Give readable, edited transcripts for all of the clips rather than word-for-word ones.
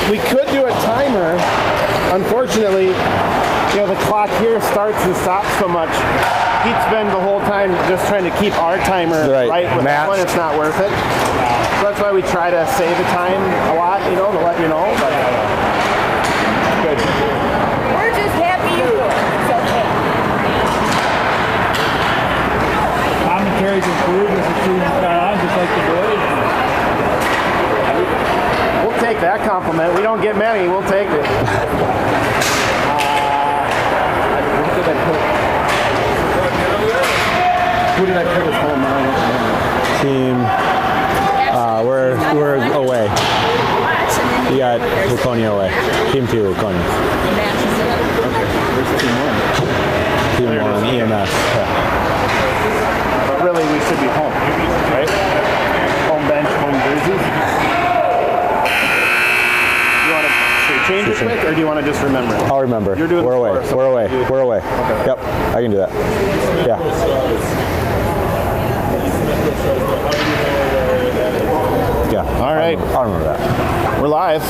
we could do a timer. Unfortunately, the clock here starts and stops so much. He'd spend the whole time just trying to keep our timer right with that one. It's not worth it. So that's why we try to save the time a lot, to let you know. But good. We're just happy you're here. It's okay. Commentary's improved as the season's gone on, just like the boys. We'll take that compliment. We don't get many. We'll take it. Who did I put his home on? Team. We're away. We got Waconia away. Team 2, Waconia. Okay. Where's Team 1? Team 1, EMS. Yeah. But really, we should be home, right? Home bench, home jerseys. Should we change it quick, or do you want to just remember it? I'll remember. You're doing We're away. Score, so We're away. We're away. Okay. Yep. I can do that. Yeah. Yeah. All right. I'll remember that. We're live.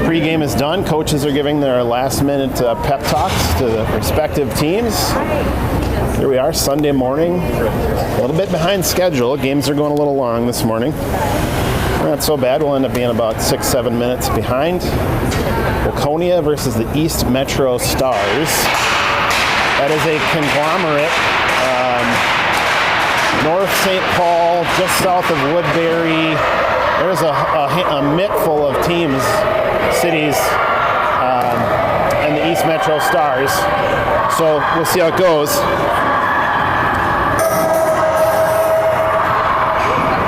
Pre-game is done. Coaches are giving their last-minute pep talks to the respective teams. Here we are, Sunday morning. A little bit behind schedule. Games are going a little long this morning. Not so bad. We'll end up being about 6-7 minutes behind. Waconia versus the East Metro Stars. That is a conglomerate. North St. Paul, just south of Woodbury. There's a mitt full of teams, cities, and the East Metro Stars. So we'll see how it goes.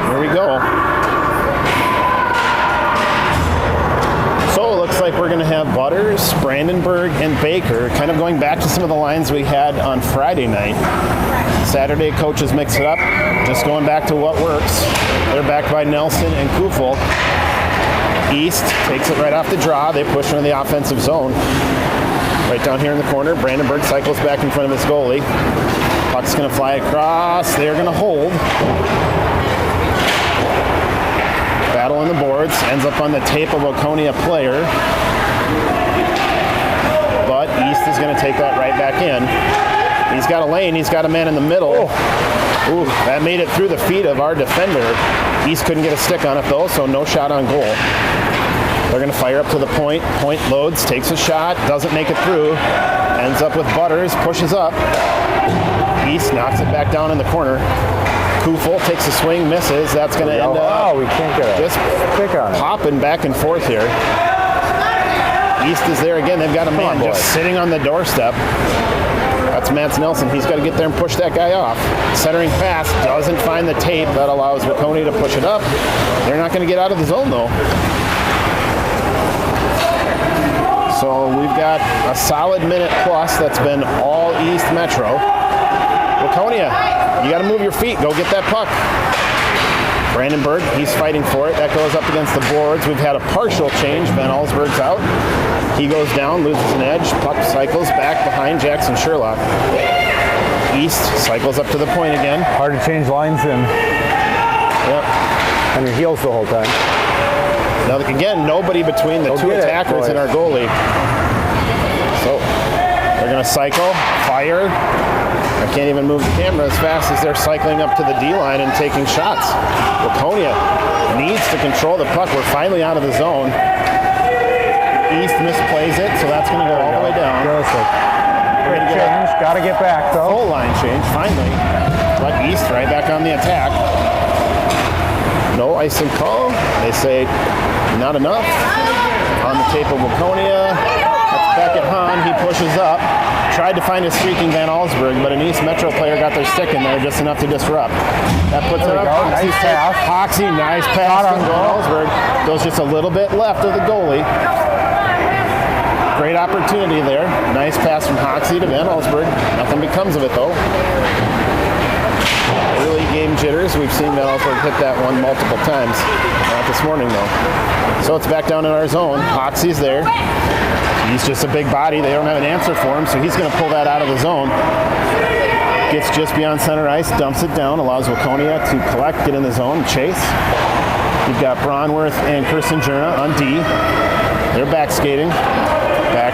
Here we go. So it looks like we're going to have Butters, Brandenburg, and Baker, kind of going back to some of the lines we had on Friday night. Saturday, coaches mix it up, just going back to what works. They're backed by Nelson and Kufel. East takes it right off the draw. They push into the offensive zone. Right down here in the corner, Brandenburg cycles back in front of his goalie. Puck's going to fly across. They're going to hold. Battle on the boards. Ends up on the tape of Waconia player. But East is going to take that right back in. He's got a lane. He's got a man in the middle. Ooh, that made it through the feet of our defender. East couldn't get a stick on it, though, so no shot on goal. They're going to fire up to the point. Point loads, takes a shot, doesn't make it through. Ends up with Butters, pushes up. East knocks it back down in the corner. Kufel takes a swing, misses. That's going to end up we can't get just popping back and forth here. East is there again. They've got a man just sitting on the doorstep. That's Mance Nelson. He's got to get there and push that guy off. Centering pass, doesn't find the tape. That allows Waconia to push it up. They're not going to get out of the zone, though. So we've got a solid minute plus that's been all East Metro. Waconia, you got to move your feet. Go get that puck. Brandenburg, he's fighting for it. That goes up against the boards. We've had a partial change. Van Allsburg's out. He goes down, loses an edge. Puck cycles back behind Jackson Sherlock. East cycles up to the point again. Hard to change lines in. Yep. On your heels the whole time. Now, again, nobody between the two attackers and our goalie. So they're going to cycle, fire. I can't even move the camera as fast as they're cycling up to the D-line and taking shots. Waconia needs to control the puck. We're finally out of the zone. East misplays it, so that's going to go all the way down. Great change. Got to get back, though. Full line change, finally. But East right back on the attack. No icing call. They say not enough. On the tape of Waconia. That's Beckett Hahn. He pushes up. Tried to find a streaking Van Allsburg, but an East Metro player got their stick in there just enough to disrupt. That puts it up. Nice pass. Hoxie, nice pass from Van Allsburg. Goes just a little bit left of the goalie. Great opportunity there. Nice pass from Hoxie to Van Allsburg. Nothing becomes of it, though. Early game jitters. We've seen Van Allsburg hit that one multiple times. Not this morning, though. So it's back down in our zone. Hoxie's there. He's just a big body. They don't have an answer for him, so he's going to pull that out of the zone. Gets just beyond center ice, dumps it down, allows Waconia to collect, get in the zone, chase. You've got Braunworth and Kirsten Jurna on D. They're back skating. Back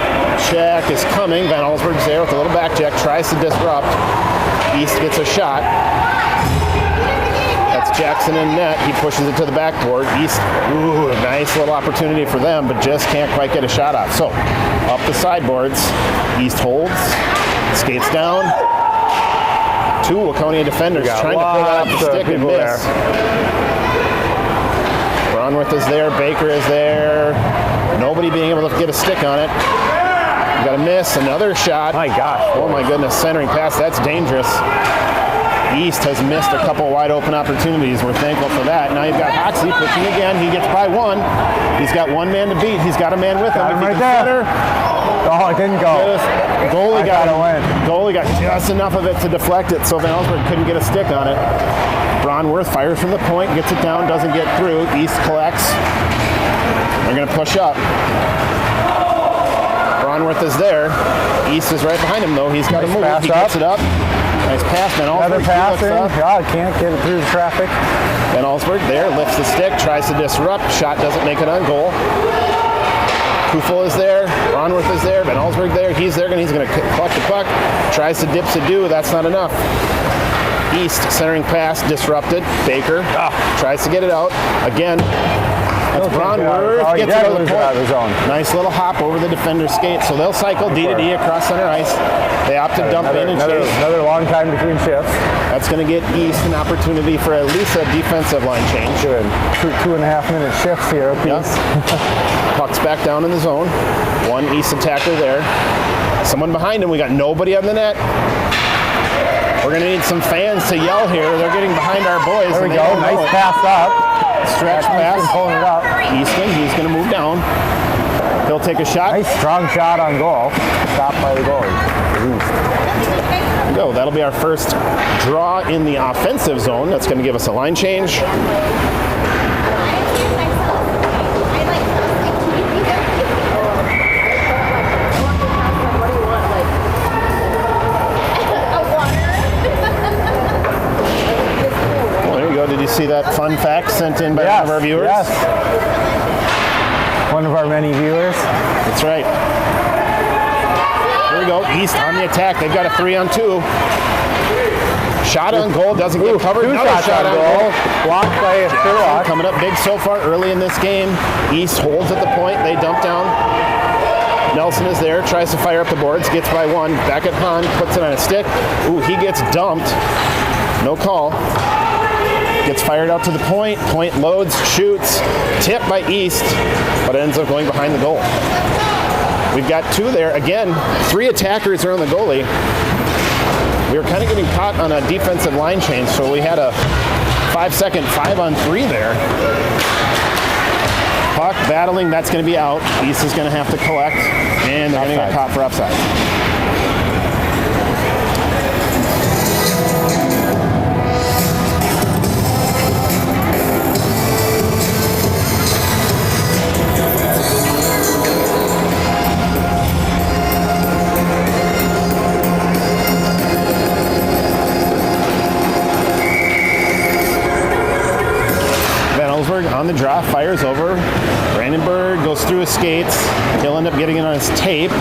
check is coming. Van Allsburg's there with a little back check. Tries to disrupt. East gets a shot. That's Jackson in net. He pushes it to the backboard. East, ooh, nice little opportunity for them, but just can't quite get a shot off. So, up the sideboards. East holds. Skates down. Two Waconia defenders trying to pull that off the stick and miss. Braunworth is there. Baker is there. Nobody being able to get a stick on it. You got a miss. Another shot. My gosh. Oh my goodness. Centering pass. That's dangerous. East has missed a couple wide open opportunities. We're thankful for that. Now you've got Hoxie pushing again. He gets by one. He's got one man to beat. He's got a man with him. Got him right there. Oh, it didn't go. Goalie got win. Goalie got just enough of it to deflect it, so Van Allsburg couldn't get a stick on it. Braunworth fires from the point, gets it down, doesn't get through. East collects. They're going to push up. Braunworth is there. East is right behind him, though. He's got to move. He gets it up. Nice pass, Van Allsburg. Another passing. God, can't get it through the traffic. Van Allsburg there, lifts the stick, tries to disrupt. Shot doesn't make it on goal. Kufel is there. Braunworth is there. Van Allsburg there. He's there, and he's going to collect the puck. Tries to dip Sadu. That's not enough. East centering pass disrupted. Baker tries to get it out. Again, that's Braunworth. Gets it out of the point. Nice little hop over the defender's skate. So they'll cycle D to D across center ice. They opt to dump in and chase. Another long time between shifts. That's going to get East an opportunity for at least a defensive line change. Good. 2.5 minute shifts here. Yep. Puck's back down in the zone. One East attacker there. Someone behind him. We got nobody on the net. We're going to need some fans to yell here. They're getting behind our boys. There we go. Nice pass up. Stretch pass. Pulling it up. Easton, he's going to move down. He'll take a shot. Nice strong shot on goal. Stopped by the goalie. There we go. That'll be our first draw in the offensive zone. That's going to give us a line change. Did you see that fun fact sent in by one of our viewers? Yes. One of our many viewers. That's right. Here we go. East on the attack. They've got a 3-on-2. Shot on goal. Doesn't get covered. Another shot on goal. Blocked by Sherlock. Coming up big so far early in this game. East holds at the point. They dump down. Nelson is there. Tries to fire up the boards. Gets by one. Back at Hahn. Puts it on a stick. Ooh, he gets dumped. No call. Gets fired out to the point. Point loads, shoots. Tipped by East, but ends up going behind the goal. We've got two there. Again, 3 attackers are on the goalie. We were kind of getting caught on a defensive line change, so we had a 5-second 5-on-3 there. Puck battling, that's going to be out. East is going to have to collect, and they're going to get caught for offside. On the draw, fires over. Brandenburg goes through his skates. He'll end up getting it on his tape.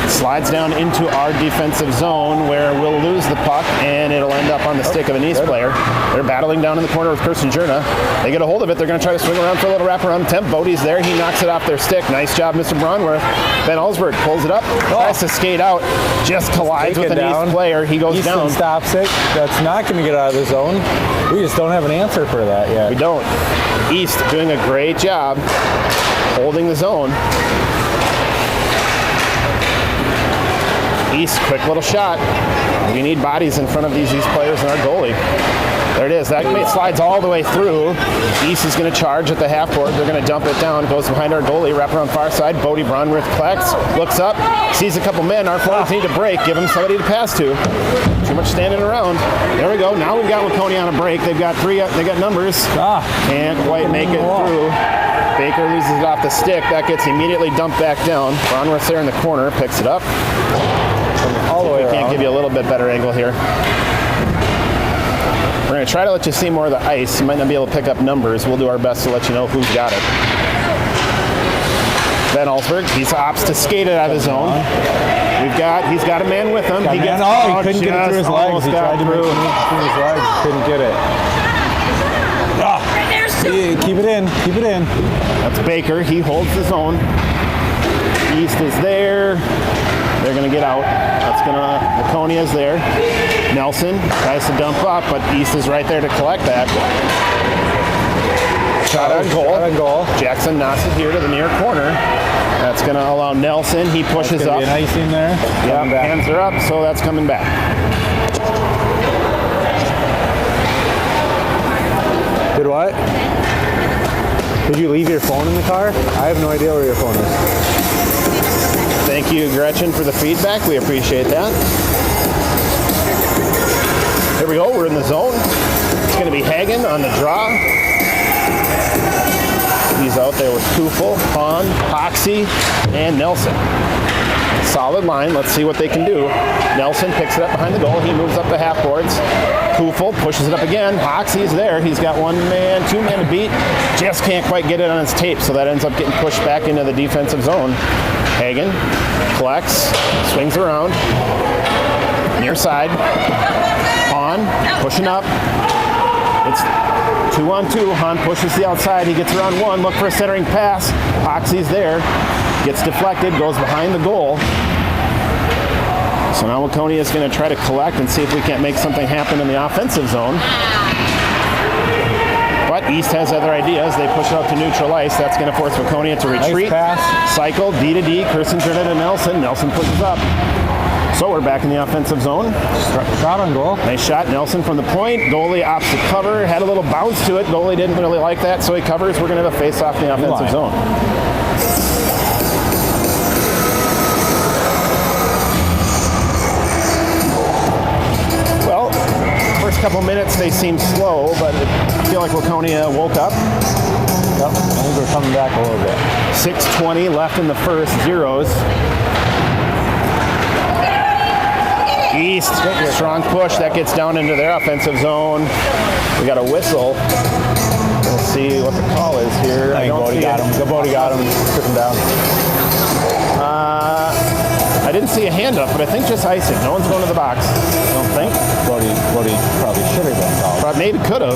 Slides down into our defensive zone where we'll lose the puck and it'll end up on the stick of an East player. They're battling down in the corner with Kirsten Jurna. They get a hold of it. They're going to try to swing around for a little wraparound attempt. Bodie's there. He knocks it off their stick. Nice job, Mr. Braunworth. Van Allsburg pulls it up. Tries to skate out. Just collides with an East player. He goes Easton down. Stops it. That's not going to get out of the zone. We just don't have an answer for that yet. We don't. East doing a great job holding the zone. East, quick little shot. We need bodies in front of these East players and our goalie. There it is. That slides all the way through. East is going to charge at the half board. They're going to dump it down. Goes behind our goalie. Wrap around far side. Bodie Braunworth collects. Looks up. Sees a couple men. Our forwards need to break. Give them somebody to pass to. Too much standing around. There we go. Now we've got Waconia on a break. They've got they got numbers. Can't quite make it through. Baker loses it off the stick. That gets immediately dumped back down. Braunworth's there in the corner. Picks it up. All the way around. Can't give you a little bit better angle here. We're We're going to try to let you see more of the ice. You might not be able to pick up numbers. We'll do our best to let you know who's got it. Ben Alsberg, he's opts to skate it out of his zone. He's got a man with him. He couldn't get it through his legs. He tried to move it through his legs. Couldn't get it. Keep it in. Keep it in. That's Baker. He holds the zone. East is there. They're going to get out. Waconia is there. Nelson tries to dump up, but East is right there to collect that. Shot on goal. Jackson knocks it here to the near corner. That's going to allow Nelson. He pushes up. Be an icing there. Yeah, hands are up, so that's coming back. Did what? Did you leave your phone in the car? I have no idea where your phone is. Thank you, Gretchen, for the feedback. We appreciate that. Here we go. We're in the zone. It's going to be Hagen on the draw. He's out there with Kufel, Hahn, Hoxie, and Nelson. Solid line. Let's see what they can do. Nelson picks it up behind the goal. He moves up the half boards. Kufel pushes it up again. Hoxie's there. He's got 1 man, 2 men to beat. Just can't quite get it on his tape, so that ends up getting pushed back into the defensive zone. Hagen collects, swings around, near side. Hahn pushing up. It's 2-on-2. Hahn pushes the outside. He gets around 1. Look for a centering pass. Hoxie's there. Gets deflected. Goes behind the goal. So now Waconia is going to try to collect and see if we can't make something happen in the offensive zone. But East has other ideas. They push it out to neutral ice. That's going to force Waconia to retreat. Nice pass. Cycle, D to D. Kirsten's to Nelson. Nelson pushes up. So we're back in the offensive zone. Shot on goal. Nice shot. Nelson from the point. Goalie opts to cover. Had a little bounce to it. Goalie didn't really like that, so he covers. We're going to have a face-off in the offensive zone. Well, first couple minutes they seemed slow, but I feel like Waconia woke up. Yep. I think we're coming back a little bit. 6:20 left in the first. Zeros. East, strong push. That gets down into their offensive zone. We got a whistle. We'll see what the call is here. I don't see got him. Bodie got him. Took him down. I didn't see a hand up, but I think just icing. No one's going to the box. I don't think. Bodie probably should have been called. But maybe could have.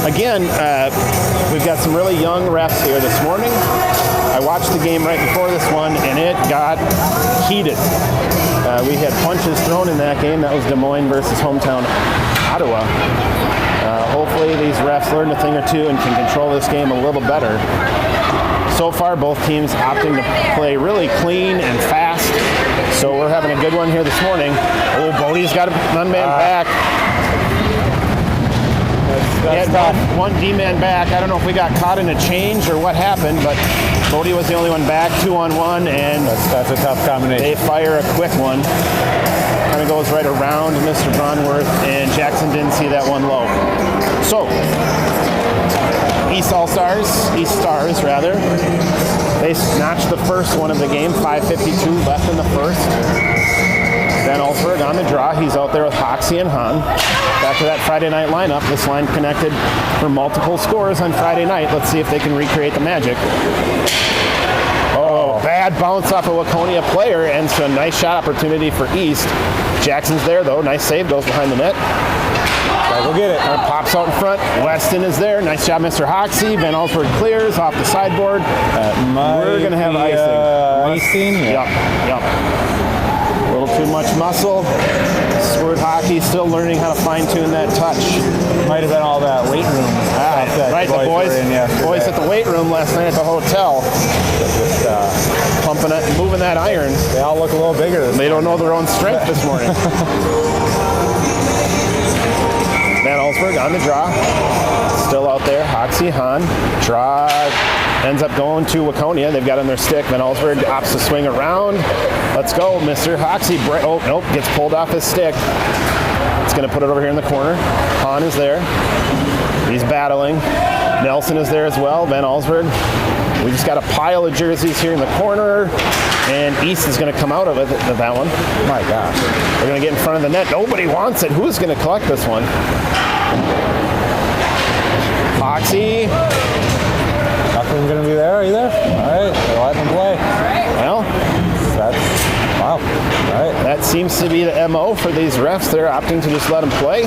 Again, we've got some really young refs here this morning. I watched the game right before this one, and it got heated. We had punches thrown in that game. That was Des Moines versus hometown Ottawa. Hopefully these refs learn a thing or two and can control this game a little better. So far, both teams opting to play really clean and fast. So we're having a good one here this morning. Oh, Bodie's got one man back. He had one D-man back. I don't know if we got caught in a change or what happened, but Bodie was the only one back, 2-on-1, and that's a tough combination. They fire a quick one. Kind of goes right around Mr. Braunworth, and Jackson didn't see that one low. So, East Stars, they notched the first one of the game, 5:52 left in the first. Ben Alsberg on the draw. He's out there with Hoxie and Hahn. Back to that Friday night lineup. This line connected for multiple scores on Friday night. Let's see if they can recreate the magic. Oh, bad bounce off a Waconia player, and so a nice shot opportunity for East. Jackson's there, though. Nice save. Goes behind the net. Go get it. Kind of pops out in front. Weston is there. Nice job, Mr. Hoxie. Ben Alsberg clears off the sideboard. We're going to have icing. Yep. A little too much muscle. Squirt hockey, still learning how to fine-tune that touch. Might have been all that weight room. Right, the boys at the weight room last night at the hotel. Just pumping it, moving that iron. They all look a little bigger. They don't know their own strength this morning. Van Alsberg on the draw. Still out there. Hoxie, Hahn. Draw ends up going to Waconia. They've got on their stick. Van Alsberg opts to swing around. Let's go, Mr. Hoxie. Oh, nope. Gets pulled off his stick. It's going to put it over here in the corner. Hahn is there. He's battling. Nelson is there as well. Van Alsberg. We just got a pile of jerseys here in the corner. And East is going to come out of that one. My gosh. They're going to get in front of the net. Nobody wants it. Who's going to collect this one? Foxy. Nothing gonna be there either? Alright, they're letting him play. Well, Wow. Alright. that seems to be the MO for these refs. They're opting to just let him play.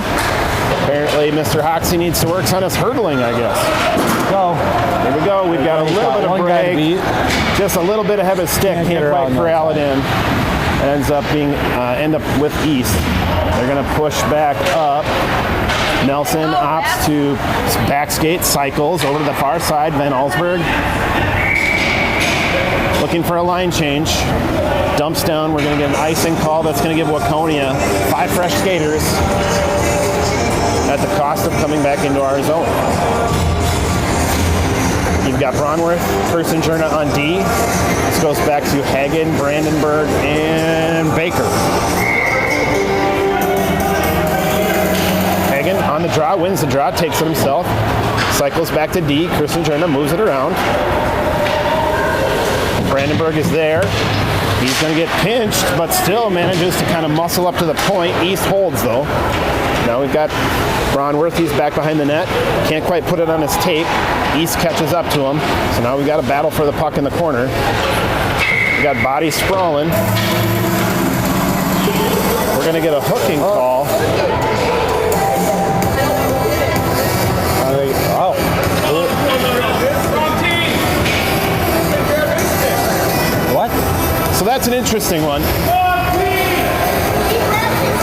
Apparently, Mr. Hoxie needs to work on his hurdling, I guess. So, Here we go. We've got a little bit of one guy to break. beat. Just a little bit ahead of stick. Can't get Can't around quite that corral it side. in. Ends up being end up with East. They're going to push back up. Nelson opts to backskate, cycles over to the far side. Van Allsburg looking for a line change. Dumps down. We're going to get an icing call that's going to give Waconia 5 fresh skaters at the cost of coming back into our zone. You've got Bronworth, Persingerna on D. This goes back to Hagen, Brandenburg, and Baker. Hagen on the draw, wins the draw, takes it himself. Cycles back to D. Persingerna moves it around. Brandenburg is there. He's going to get pinched, but still manages to kind of muscle up to the point. East holds, though. Now we've got Bronworth. He's back behind the net. Can't quite put it on his tape. East catches up to him. So now we've got a battle for the puck in the corner. We got body sprawling. We're going to get a hooking call. What? So that's an interesting one.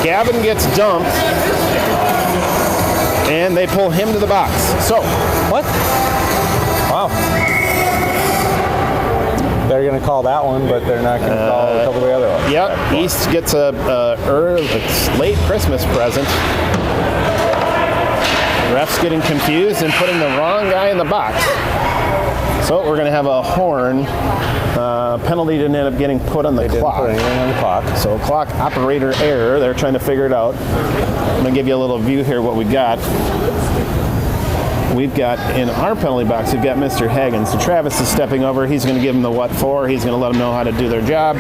Gavin gets dumped, and they pull him to the box. So, What? Wow. They're going to call that one, but they're not going to call a couple of the other ones. yep, East gets a late Christmas present. Refs getting confused and putting the wrong guy in the box. So we're going to have a horn. Penalty didn't end up getting put on the Didn't clock. put anything on the clock. So clock operator error. They're trying to figure it out. I'm going to give you a little view here what we got. We've got in our penalty box, we've got Mr. Hagen. So Travis is stepping over. He's going to give them the what for. He's going to let them know how to do their job.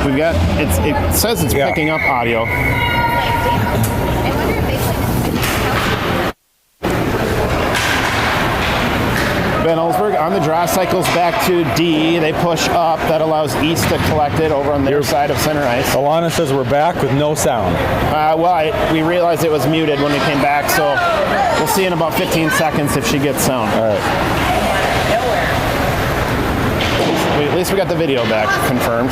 We've got, it says it's Yeah. picking up audio. I wonder if they Ben Ellsberg on the draw, cycles back to D. They push up. That allows East to collect it over on their side of center ice. Alana says we're back with no sound. We realized it was muted when we came back, so we'll see in about 15 seconds if she gets sound. All right. At least we got the video back confirmed.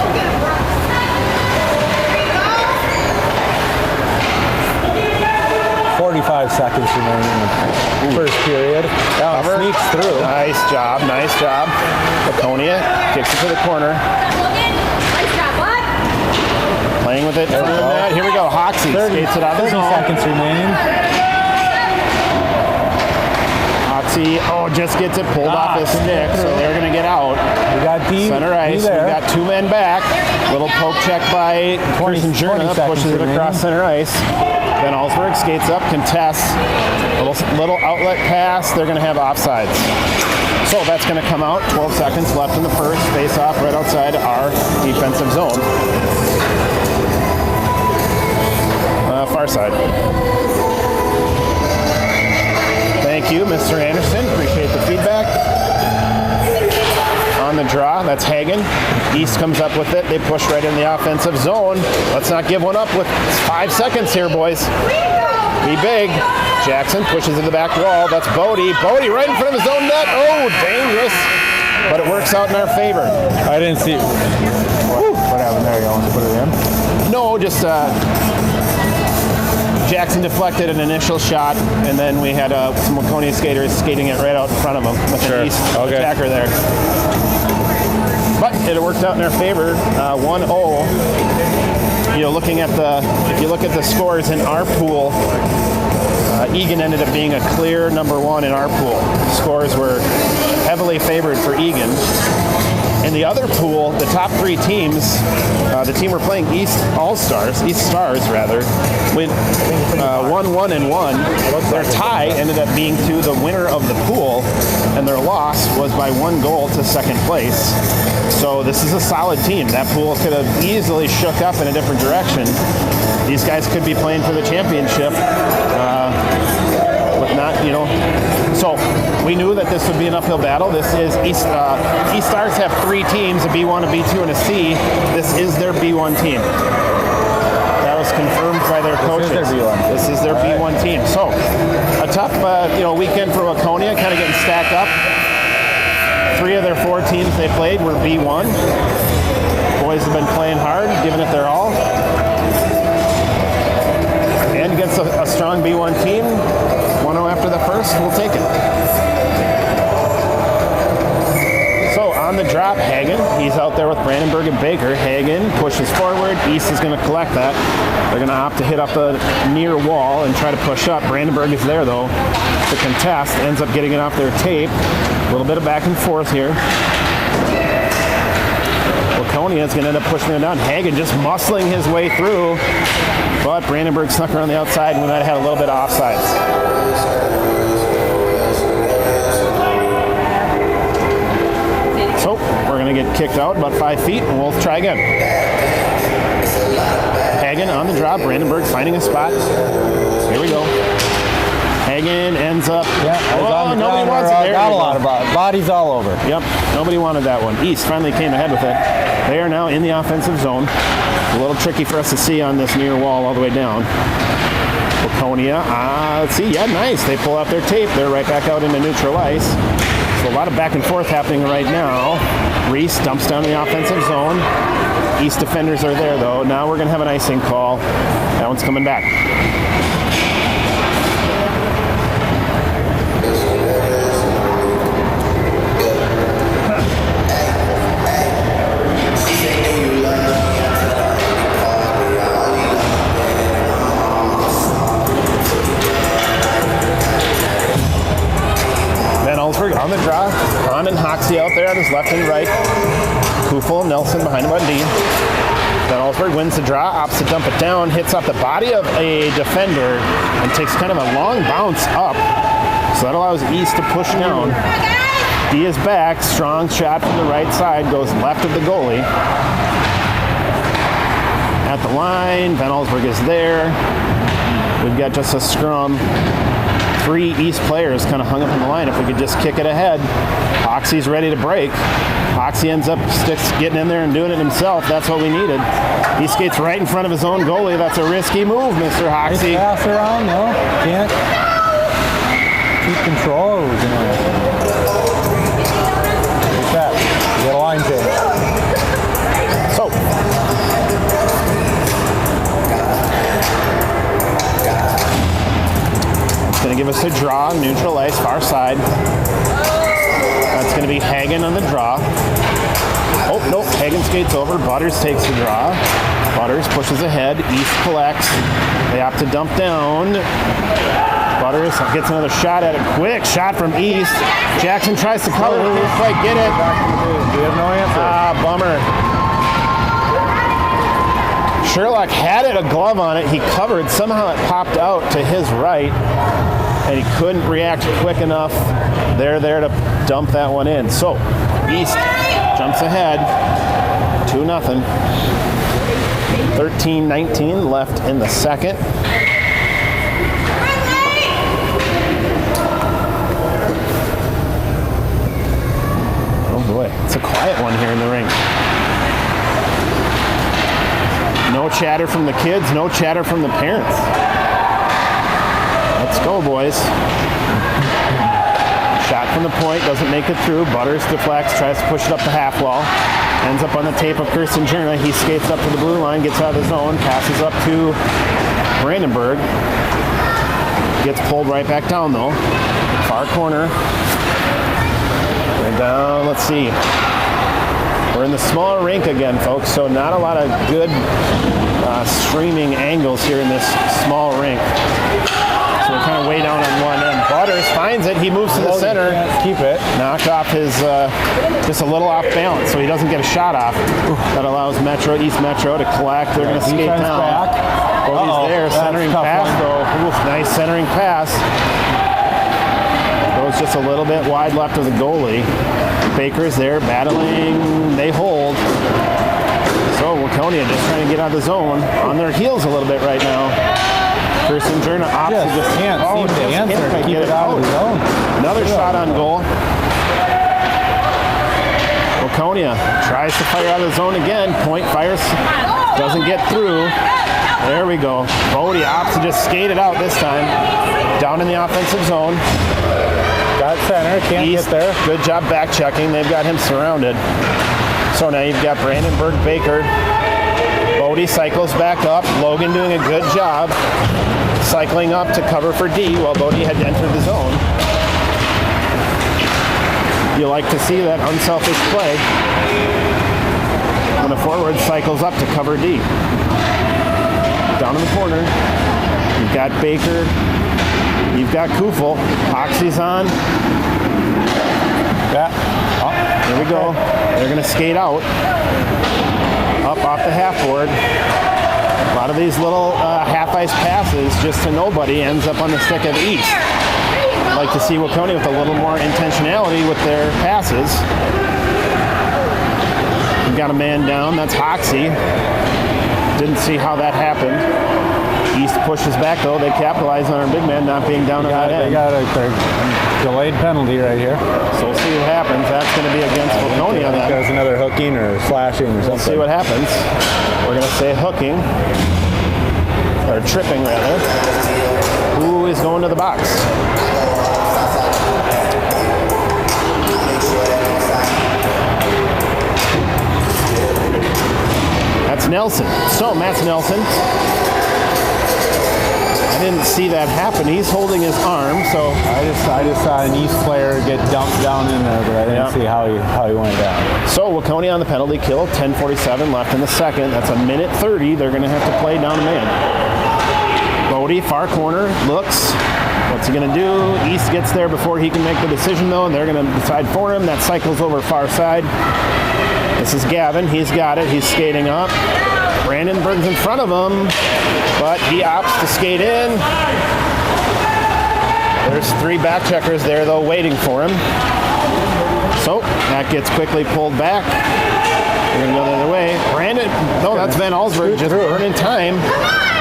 45 seconds remaining in the first period. That one sneaks through. Nice job. Waconia kicks it to the corner. Nice job, bud. Playing with it. There we go. Here we go. Hoxie 30 skates it out of the zone. seconds remaining. Hoxie, just gets it pulled off his stick, so they're going to get out. We got D. Center ice. D We there. got two men back. Little poke check by 20 Jurna, seconds pushes it remaining. across center ice. Then Ellsberg skates up, contests. Little outlet pass. They're going to have offsides. So that's going to come out. 12 seconds left in the first. Face off right outside our defensive zone. Far side. Thank you, Mr. Anderson. Appreciate the feedback. On the draw, that's Hagen. East comes up with it. They push right in the offensive zone. Let's not give one up with 5 seconds here, boys. Be big. Jackson pushes to the back wall. That's Bodie. Bodie right in front of his own net. Oh, dangerous. But it works out in our favor. I didn't see. What happened there? You want to put it in? No, just Jackson deflected an initial shot, and then we had some Waconia skaters skating it right out in front of him with an East attacker there. But it worked out in our favor, 1-0. Looking at if you look at the scores in our pool, Egan ended up being a clear number one in our pool. Scores were heavily favored for Egan. In the other pool, the top three teams, the team we're playing, East Stars, went 1-1-1. Their tie ended up being to the winner of the pool, and their loss was by 1 goal to second place. So this is a solid team. That pool could have easily shook up in a different direction. These guys could be playing for the championship. With not, so we knew that this would be an uphill battle. This is East Stars have 3 teams, a B1, a B2, and a C. This is their B1 team. That was confirmed by their coaches. This is their B1 team. So a tough, weekend for Waconia, kind of getting stacked up. 3 of their 4 teams they played were B1. Boys have been playing hard, giving it their all. And against a strong B1 team, 1-0 after the first, we'll take it. So on the drop, Hagen, he's out there with Brandenburg and Baker. Hagen pushes forward. East is going to collect that. They're going to opt to hit up the near wall and try to push up. Brandenburg is there, though, to contest. Ends up getting it off their tape. A little bit of back and forth here. Waconia is going to end up pushing it down. Hagen just muscling his way through. But Brandenburg snuck around the outside, and we might have had a little bit of offsides. So we're going to get kicked out about 5 feet, and we'll try again. Hagen on the drop. Brandenburg finding a spot. Here we go. Hagen ends up. Nobody wants it. There got a lot of bodies all over. Yep, nobody wanted that one. East finally came ahead with it. They are now in the offensive zone. A little tricky for us to see on this near wall all the way down. Waconia, let's see, nice. They pull out their tape. They're right back out into neutral ice. So a lot of back and forth happening right now. Reese dumps down the offensive zone. East defenders are there, though. Now we're going to have an icing call. That one's coming back. On the draw, Hahn and Hoxie out there on his left and right. Kufel, Nelson behind him on D. Then Ellsberg wins the draw, opts to dump it down, hits off the body of a defender, and takes kind of a long bounce up. So that allows East to push down. D is back, strong shot from the right side, goes left of the goalie. at the line. Van Allsburg is there. We've got just a scrum. 3 East players kind of hung up in the line. If we could just kick it ahead. Hoxie's ready to break. Hoxie ends up getting in there and doing it himself. That's what we needed. He skates right in front of his own goalie. That's a risky move, Mr. Hoxie. Pass around, no. Can't keep control. Or we're gonna... Look at that. You got a line change. So. It's going to give us a draw, neutral ice, far side. That's going to be Hagen on the draw. Oh, nope, Hagen skates over. Butters takes the draw. Butters pushes ahead. East collects. They opt to dump down. Butters gets another shot at it. Quick shot from East. Jackson tries to cover. Can't quite get it. We have no answer. Ah, bummer. Sherlock had it, a glove on it. He covered. Somehow it popped out to his right, and he couldn't react quick enough. They're there to dump that one in. So, East jumps ahead. 2-0. 13-19 left in the second. Oh boy, it's a quiet one here in the rink. No chatter from the kids, no chatter from the parents. Let's go, boys. Shot from the point, doesn't make it through. Butters deflects, tries to push it up the half wall. Ends up on the tape of Kirsten Jerna. He skates up to the blue line, gets out of the zone, passes up to Brandenburg. Gets pulled right back down, though. Far corner. Right down, let's see. We're in the small rink again, folks, so not a lot of good streaming angles here in this small rink. So we're kind of way down on one end. Butters finds it. He moves to the center. Keep it. Knocked off his, just a little off balance, so he doesn't get a shot off. That allows East Metro to collect. They're going to skate down. Cody's there, centering pass, though. Nice centering pass. Goes just a little bit wide left of the goalie. Baker's there, battling. They hold. So Waconia just trying to get out of the zone. On their heels a little bit right now. Kirsten Jerna opts to just can't seem to answer to keep it out of the zone. Another shot on goal. Waconia tries to fire out of the zone again. Point fires, doesn't get through. There we go. Bodie opts to just skate it out this time. Down in the offensive zone. Got center, can't East, get there. good job back checking. They've got him surrounded. So now you've got Brandenburg, Baker. Bodie cycles back up. Logan doing a good job cycling up to cover for D while Bodie had entered the zone. You like to see that unselfish play when a forward cycles up to cover D. Down in the corner, you've got Baker. You've got Kufel. Hoxie's on. Yeah. Oh, here we go. They're going to skate out. Up off the half board. A lot of these little half-ice passes just to nobody ends up on the stick of East. I'd like to see Waconia with a little more intentionality with their passes. We've got a man down. That's Hoxie. Didn't see how that happened. East pushes back, though. They capitalize on our big man not being down on that end. They got a delayed penalty right here. So we'll see what happens. That's going to be against Waconia then. There's another hooking or slashing or something. We'll see what happens. We're going to say hooking. Or tripping, rather. Who is going to the box? That's Nelson. So, Matt's Nelson. I didn't see that happen. He's holding his arm, so I just saw an East player get dumped down in there, but I didn't see how he went down. So Waconia on the penalty kill. 10:47 left in the second. That's a minute 30. They're going to have to play down a man. Bodie, far corner, looks. What's he going to do? East gets there before he can make the decision, though, and they're going to decide for him. That cycles over far side. This is Gavin. He's got it. He's skating up. Brandenburg's in front of him, but he opts to skate in. There's 3 back checkers there, though, waiting for him. So that gets quickly pulled back. We're going to go the other way. Brandon, no, that's Van Allsburg just burning time.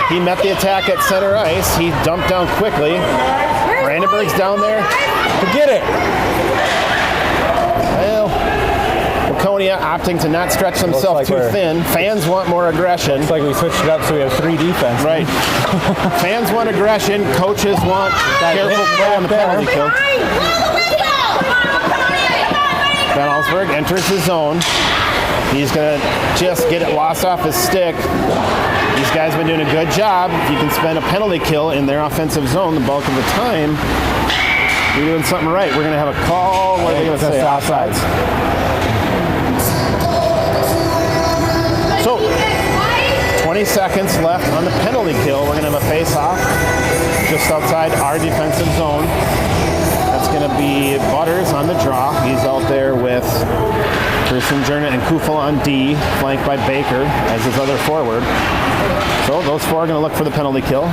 He met the attack at center ice. He dumped down quickly. Brandenburg's down there. Forget it. Well, Waconia opting to not stretch themselves like too thin. Fans want more aggression. It's like we switched it up so we have 3 defense. Right. Fans want aggression. Coaches want careful play on the penalty kill. Van Allsburg enters the zone. He's going to just get it lost off his stick. These guys have been doing a good job. If you can spend a penalty kill in their offensive zone the bulk of the time, you're doing something right. We're going to have a call. What are they going to say? Offsides. So, 20 seconds left on the penalty kill. We're going to have a face-off just outside our defensive zone. That's going to be Butters on the draw. He's out there with Kirsten Jerna and Kufel on D, flanked by Baker as his other forward. So those 4 are going to look for the penalty kill.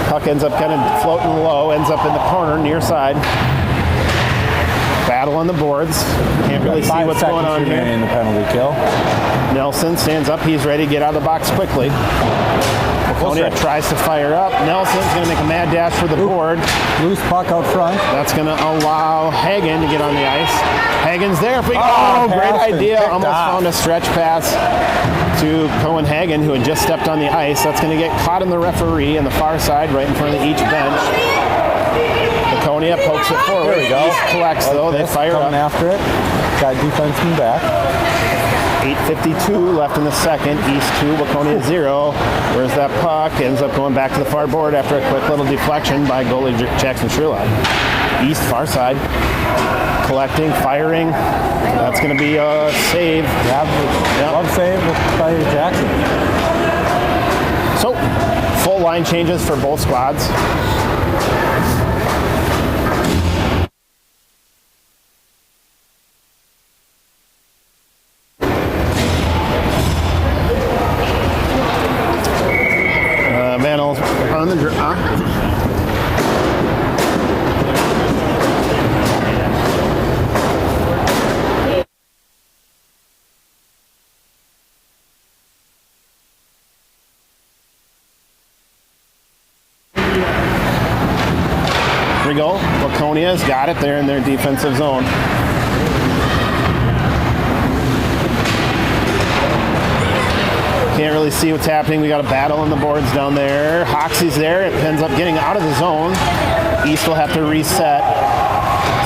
Puck ends up kind of floating low, ends up in the corner, near side. Battle on the boards. Can't really see what's going on here. In the penalty kill. Nelson stands up. He's ready to get out of the box quickly. Waconia tries to fire up. Nelson's going to make a mad dash for the board. Loose puck out front. That's going to allow Hagen to get on the ice. Hagen's there. Great idea. Almost found a stretch pass to Cohen Hagen, who had just stepped on the ice. That's going to get caught in the referee on the far side, right in front of each bench. Waconia pokes it forward. There we go. East collects, though. They fire up. After it. Got defenseman back. 8:52 left in the second. East 2, Waconia 0. Where's that puck? Ends up going back to the far board after a quick little deflection by goalie Jackson Sherlock. East far side. Collecting, firing. That's going to be a save. Love save by Jackson. So, full line changes for both squads. On the draw. Here we go. Waconia's got it there in their defensive zone. Can't really see what's happening. We got a battle on the boards down there. Hoxie's there. It ends up getting out of the zone. East will have to reset.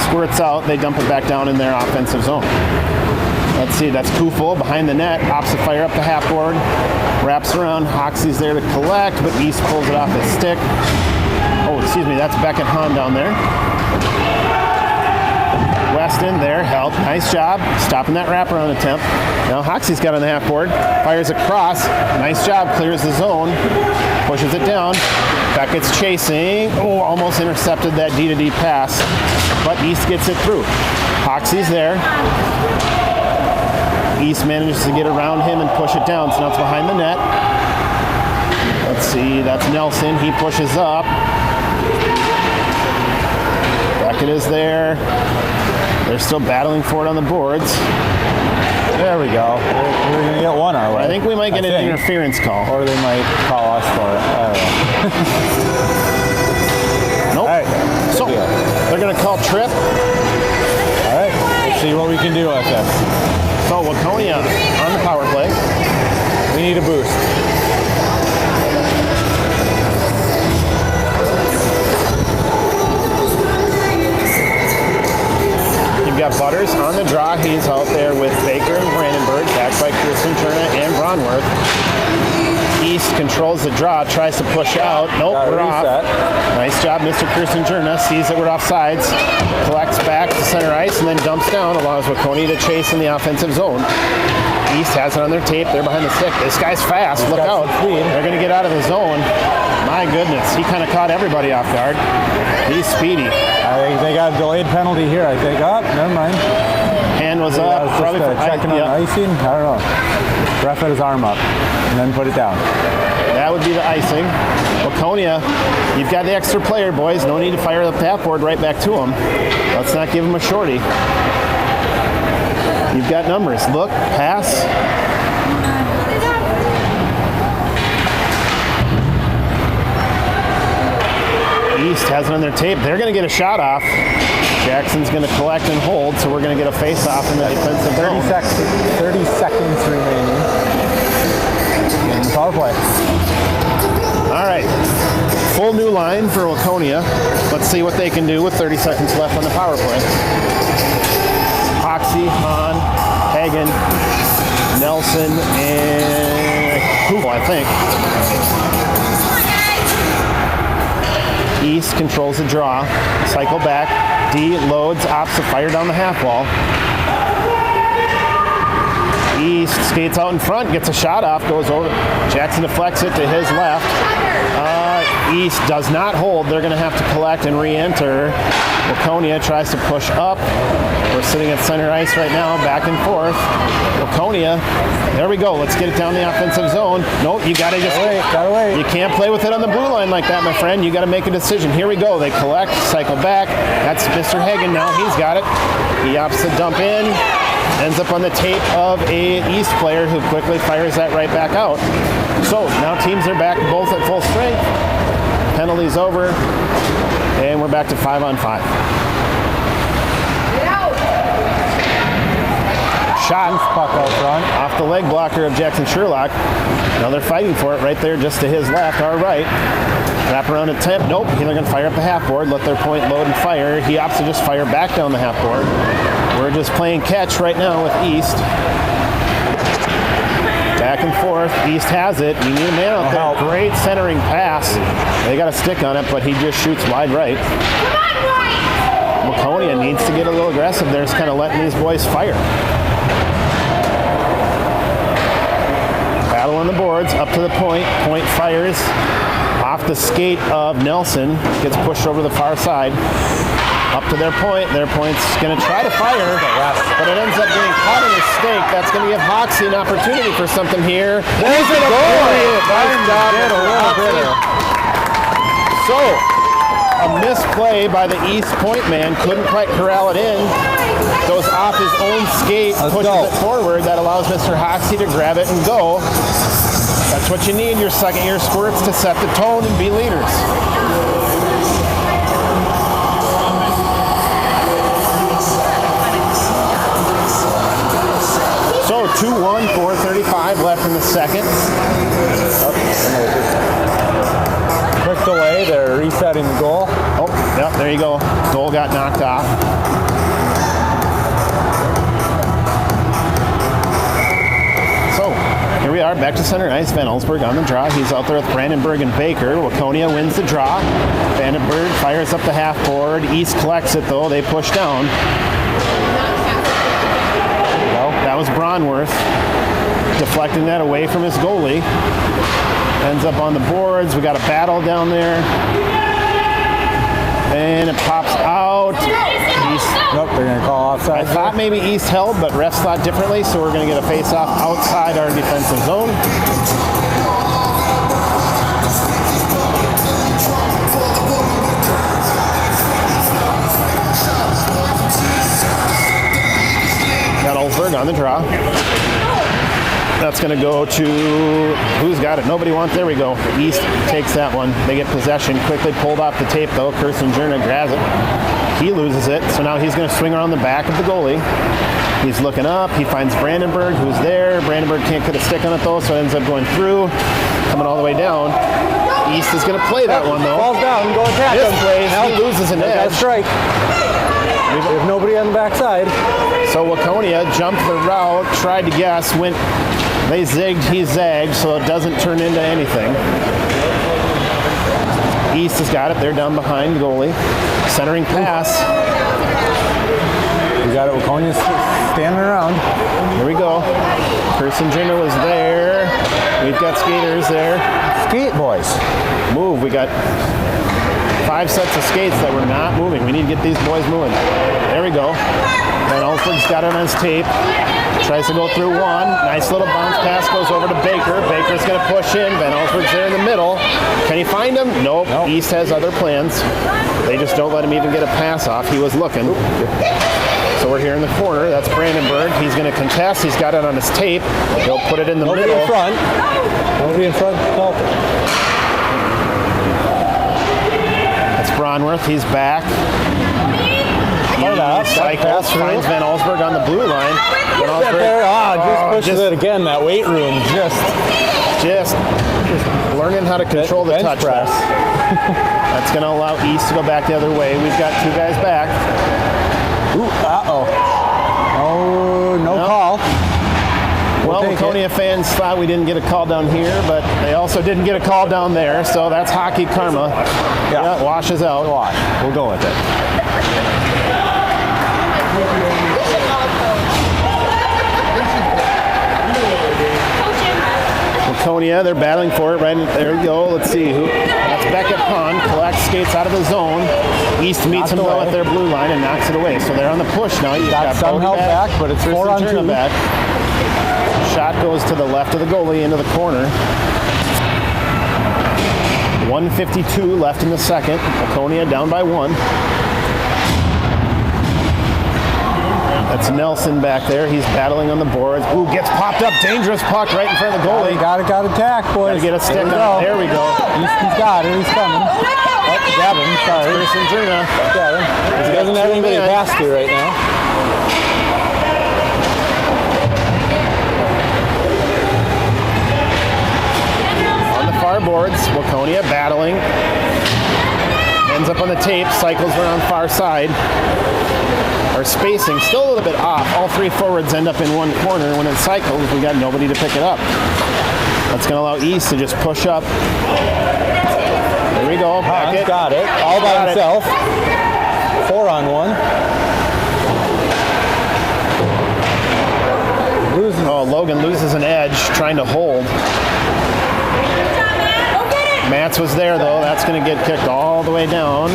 Squirts out. They dump it back down in their offensive zone. Let's see. That's Kufel behind the net. Pops the fire up the half board. Wraps around. Hoxie's there to collect, but East pulls it off his stick. Oh, excuse me. That's Beckett Hahn down there. Weston there, help. Nice job stopping that wraparound attempt. Now Hoxie's got on the half board, fires across. Nice job, clears the zone, pushes it down. Beckett's chasing. Oh, almost intercepted that D-to-D pass, but East gets it through. Hoxie's there. East manages to get around him and push it down, so now it's behind the net. Let's see, that's Nelson. He pushes up. Beckett is there. They're still battling for it on the boards. There we go. We're going to get one our way. I think we might get an interference call. Or they might call us for it. I don't know. Nope. All right. So, they're going to call trip. All right. Let's see what we can do with this. So, Waconia on the power play. We need a boost. Got Butters on the draw. He's out there with Baker and Brandenburg, backed by Kirsten Turner and Braunworth. East controls the draw, tries to push out. Nope, we're off. Nice job, Mr. Kirsten Turner. Sees that we're off sides, collects back to center ice, and then dumps down, allows Waconia to chase in the offensive zone. East has it on their tape. They're behind the stick. This guy's fast. Look out. They're going to get out of the zone. My goodness. He kind of caught everybody off guard. He's speedy. I think they got a delayed penalty here. I think. Oh, never mind. Hand was up. Probably for checking on icing. I don't know. Ref had his arm up and then put it down. That would be the icing. Waconia, you've got the extra player, boys. No need to fire the half board right back to him. Let's not give him a shorty. You've got numbers. Look, pass. East has it on their tape. They're going to get a shot off. Jackson's going to collect and hold, so we're going to get a face-off in the defensive zone. 30 seconds remaining. In the power play. All right. Full new line for Waconia. Let's see what they can do with 30 seconds left on the power play. Hoxie, Hahn, Hagen, Nelson, and Hoovel, I think. East controls the draw. Cycle back. D loads, opts a fire down the half wall. East skates out in front, gets a shot off, goes over. Jackson deflects it to his left. East does not hold. They're going to have to collect and re-enter. Waconia tries to push up. We're sitting at center ice right now, back and forth. Waconia, there we go. Let's get it down the offensive zone. No, you got to just Gotta wait. You can't play with it on the blue line like that, my friend. You got to make a decision. Here we go. They collect, cycle back. That's Mr. Hagen now. He's got it. He opts to dump in. Ends up on the tape of a East player who quickly fires that right back out. So now teams are back both at full strength. Penalties over, and we're back to 5-on-5. Shot puck out front off the leg blocker of Jackson Sherlock. Now they're fighting for it right there, just to his left, our right. Wrap around attempt. Nope. They're going to fire up the half board. Let their point load and fire. He opts to just fire back down the half board. We're just playing catch right now with East. Back and forth. East has it. We need a man out there. Great centering pass. They got a stick on it, but he just shoots wide right. Waconia needs to get a little aggressive. They're just kind of letting these boys fire. Battle on the boards. Up to the point. Point fires. Off the skate of Nelson. Gets pushed over the far side. Up to their point. Their point's going to try to fire, but it ends up getting caught in a stake. That's going to give Hoxie an opportunity for something here. There's a goal! Nice job. So, a misplay by the East point man. Couldn't quite corral it in. Goes off his own skate, pushes it forward. That allows Mr. Hoxie to grab it and go. That's what you need, your second-year squirts, to set the tone and be leaders. So 2-1, 4:35 left in the second. Quick delay, they're resetting the goal. Oh, yep, there you go. Goal got knocked off. So here we are, back to center ice. Van Allsburg on the draw. He's out there with Brandenburg and Baker. Waconia wins the draw. Brandenburg fires up the half board. East collects it though. They push down. That was Bronworth deflecting that away from his goalie. Ends up on the boards. We got a battle down there. And it pops out. East. Nope, they're going to call offside. I thought maybe East held, but refs thought differently, so we're going to get a face-off outside our defensive zone. Got Olsberg on the draw. That's going to go to, who's got it? Nobody wants, there we go. East takes that one. They get possession, quickly pulled off the tape though. Kirsten Jerna grabs it. He loses it, so now he's going to swing around the back of the goalie. He's looking up, he finds Brandenburg, who's there. Brandenburg can't get a stick on it though, so it ends up going through, coming all the way down. East is going to play that one though. Falls down, go attack him. Misplays, he loses an edge. Strike. There's nobody on the backside. So Waconia jumped the route, tried to guess, went, they zigged, he zagged, so it doesn't turn into anything. East has got it, they're down behind the goalie. Centering pass. You got it, Waconia's standing around. Here we go. Kirsten Jenner was there. We've got skaters there. Skate boys. Move, we got 5 sets of skates that were not moving. We need to get these boys moving. There we go. Van Ellsberg's got it on his tape. Tries to go through one. Nice little bounce pass goes over to Baker. Baker's going to push in. Van Ellsberg's there in the middle. Can he find him? Nope. East has other plans. They just don't let him even get a pass off. He was looking. So we're here in the corner. That's Brandenburg. He's going to contest. He's got it on his tape. He'll put it in the Nobody middle. in front. Nobody in front. No. That's Bronworth. He's back. He cycles, finds Van Ellsberg on the blue line. Van Ellsberg, Just pushes it again. That weight room. Just learning how to control the touch press. That's going to allow East to go back the other way. We've got 2 guys back. Ooh, oh, no call. Well, Waconia fans thought we didn't get a call down here, but they also didn't get a call down there, so that's hockey karma. Yeah, washes out. We'll go with it. Waconia, they're battling for it. Right there we go. Let's see who. That's Beckett Pond. Collects skates out of the zone. East meets him though at their blue line and knocks it away. So they're on the push now. You've got some help back, but it's 4 on 2. Back. Shot goes to the left of the goalie into the corner. 1:52 left in the second. Waconia down by 1. That's Nelson back there. He's battling on the boards. Ooh, gets popped up. Dangerous puck right in front of the goalie. Got attack, boys. Gotta get a stick on. There we go. He's got it. He's coming. Oh, grab him. Sorry. Drina. Got him. He doesn't have anybody to pass to right now. On the far boards, Waconia battling. Ends up on the tape. Cycles around far side. Our spacing still a little bit off. All 3 forwards end up in one corner. When it cycles, we got nobody to pick it up. That's going to allow East to just push up. There we go. Beckett got it. All by himself. 4 on 1. Logan loses an edge trying to hold. Matz was there though. That's going to get kicked all the way down.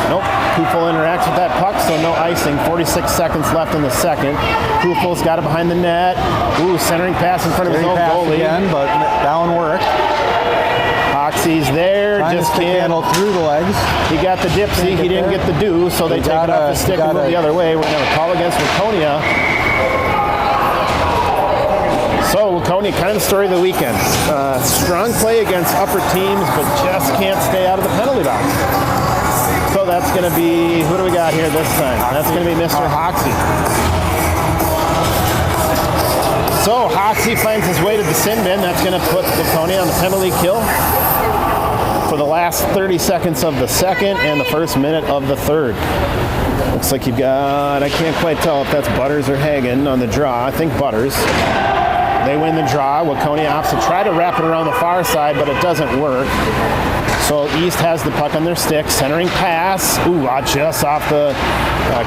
Nope. Kufel interacts with that puck, so no icing. 46 seconds left in the second. Kufel's got it behind the net. Ooh, centering pass in front of his own goalie. Again, but that one worked. Hoxie's there. Just can't handle through the legs. He got the dipsy. He didn't get the do, so they take it off the stick and move the other way. We're going to have a call against Waconia. So Waconia, kind of the story of the weekend. Strong play against upper teams, but just can't stay out of the penalty box. So that's going to be, who do we got here this time? That's going to be Mr. Hoxie. So Hoxie finds his way to the sin bin. That's going to put Waconia on the penalty kill for the last 30 seconds of the second and the first minute of the third. Looks like you've got, I can't quite tell if that's Butters or Hagen on the draw. I think Butters. They win the draw. Waconia opts to try to wrap it around the far side, but it doesn't work. So East has the puck on their stick. Centering pass. Ooh, just off the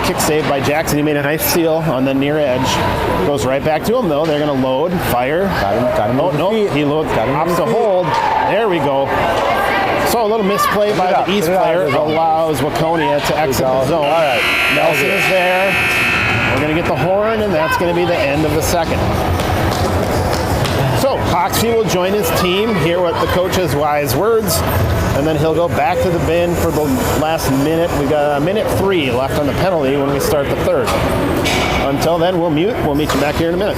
kick save by Jackson. He made a nice steal on the near edge. Goes right back to him, though. They're going to load, fire. Got him. Oh, no. He loads, opts to hold. There we go. So a little misplay by the East player allows Waconia to exit the zone. All right. Nelson is there. We're going to get the horn, and that's going to be the end of the second. So Hoxie will join his team, hear what the coach's wise words, and then he'll go back to the bin for the last minute. We got minute 3 left on the penalty when we start the third. Until then, we'll mute. We'll meet you back here in a minute.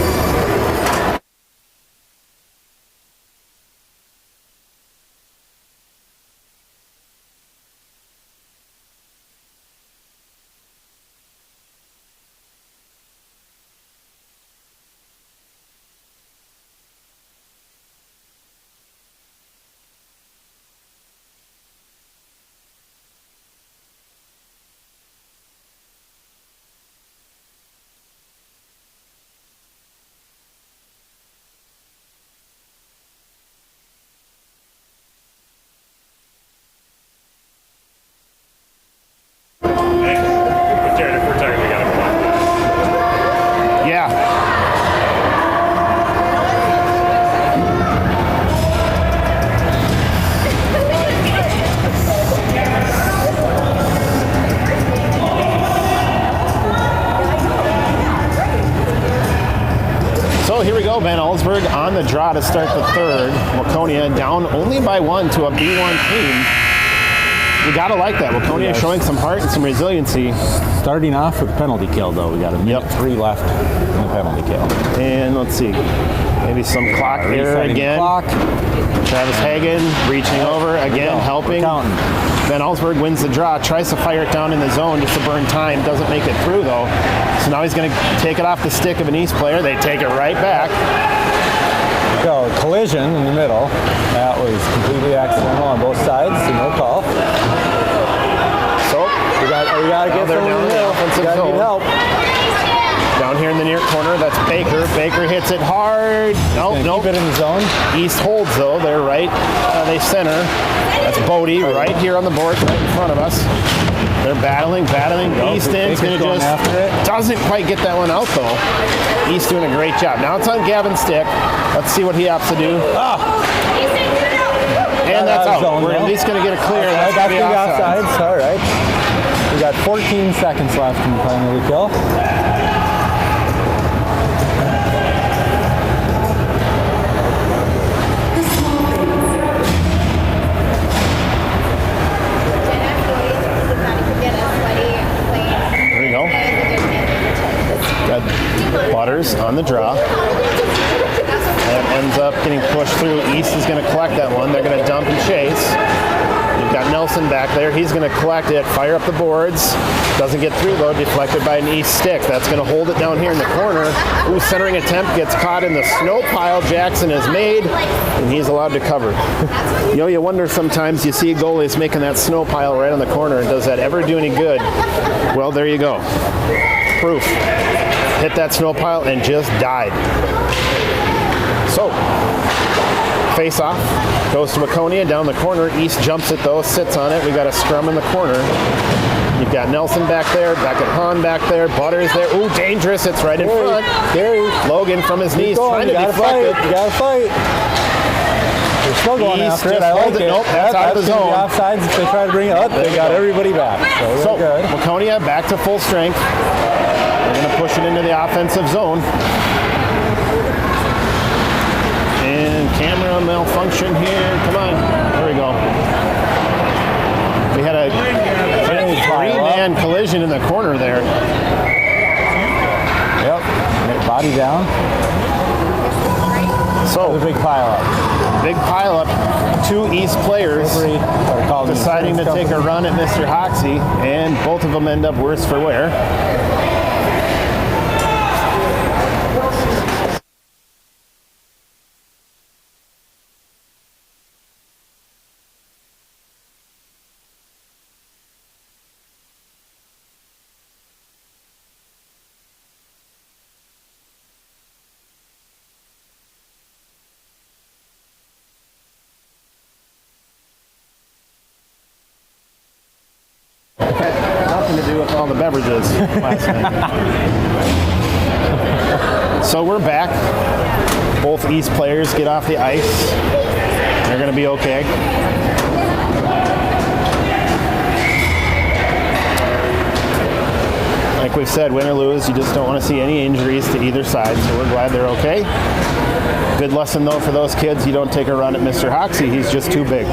So here we go, Van Allsburg on the draw to start the third. Waconia down only by 1 to a B1 team. We gotta like that. Waconia showing some heart and some resiliency. Starting off with penalty kill, though. We got a minute 3 left in the penalty kill. And let's see, maybe some clock error again. Clock. Travis Hagen reaching over again, helping. Counting. Van Allsburg wins the draw, tries to fire it down in the zone just to burn time, doesn't make it through though. So now he's going to take it off the stick of an East player. They take it right back. So collision in the middle. That was completely accidental on both sides, so no call. So We got to get they're someone down in in the the offensive middle. zone. Need help. Down here in the near corner, that's Baker. Baker hits it hard. Nope, nope. Keep it in the zone. East holds though. They're right. They center. That's Bodie right here on the board, right in front of us. They're battling. Easton's going to going just after it. doesn't quite get that one out though. East doing a great job. Now it's on Gavin's stick. Let's see what he has to do. And that's out. Zone, We're at least going to get a clear. That's That's going to be offside. offsides. All right. We got 14 seconds left in the penalty kill. There we go. Got Butters on the draw. That ends up getting pushed through. East is going to collect that one. They're going to dump and chase. You've got Nelson back there. He's going to collect it, fire up the boards. Doesn't get through though, deflected by an East stick. That's going to hold it down here in the corner. Ooh, centering attempt gets caught in the snow pile Jackson has made, and he's allowed to cover. You know, you wonder sometimes, you see goalies making that snow pile right on the corner, and does that ever do any good? Well, there you go. Proof. Hit that snow pile and just died. So, face off, goes to Waconia down the corner. East jumps it though, sits on it. We got a scrum in the corner. You've got Nelson back there, Beckett Hahn back there, Butters there. Ooh, dangerous, it's right in front. Logan from his knees trying to deflect it. You gotta fight. They're still going East after it. just I like holds it. it. Nope, that's out of the gonna be zone. offsides if they try to bring it up. They got everybody back. So, good. Waconia back to full strength. They're going to push it into the offensive zone. And camera malfunction here. Come on. There we go. We had a three-man collision in the corner there. Yep. Body down. So, A big pile up. big pile up. 2 East players deciding to take a run at Mr. Hoxie, and both of them end up worse for wear. Nothing to do with all the beverages last night. So we're back. Both East players get off the ice. They're going to be okay. Like we've said, win or lose, you just don't want to see any injuries to either side, so we're glad they're okay. Good lesson, though, for those kids. You don't take a run at Mr. Hoxie. He's just too big.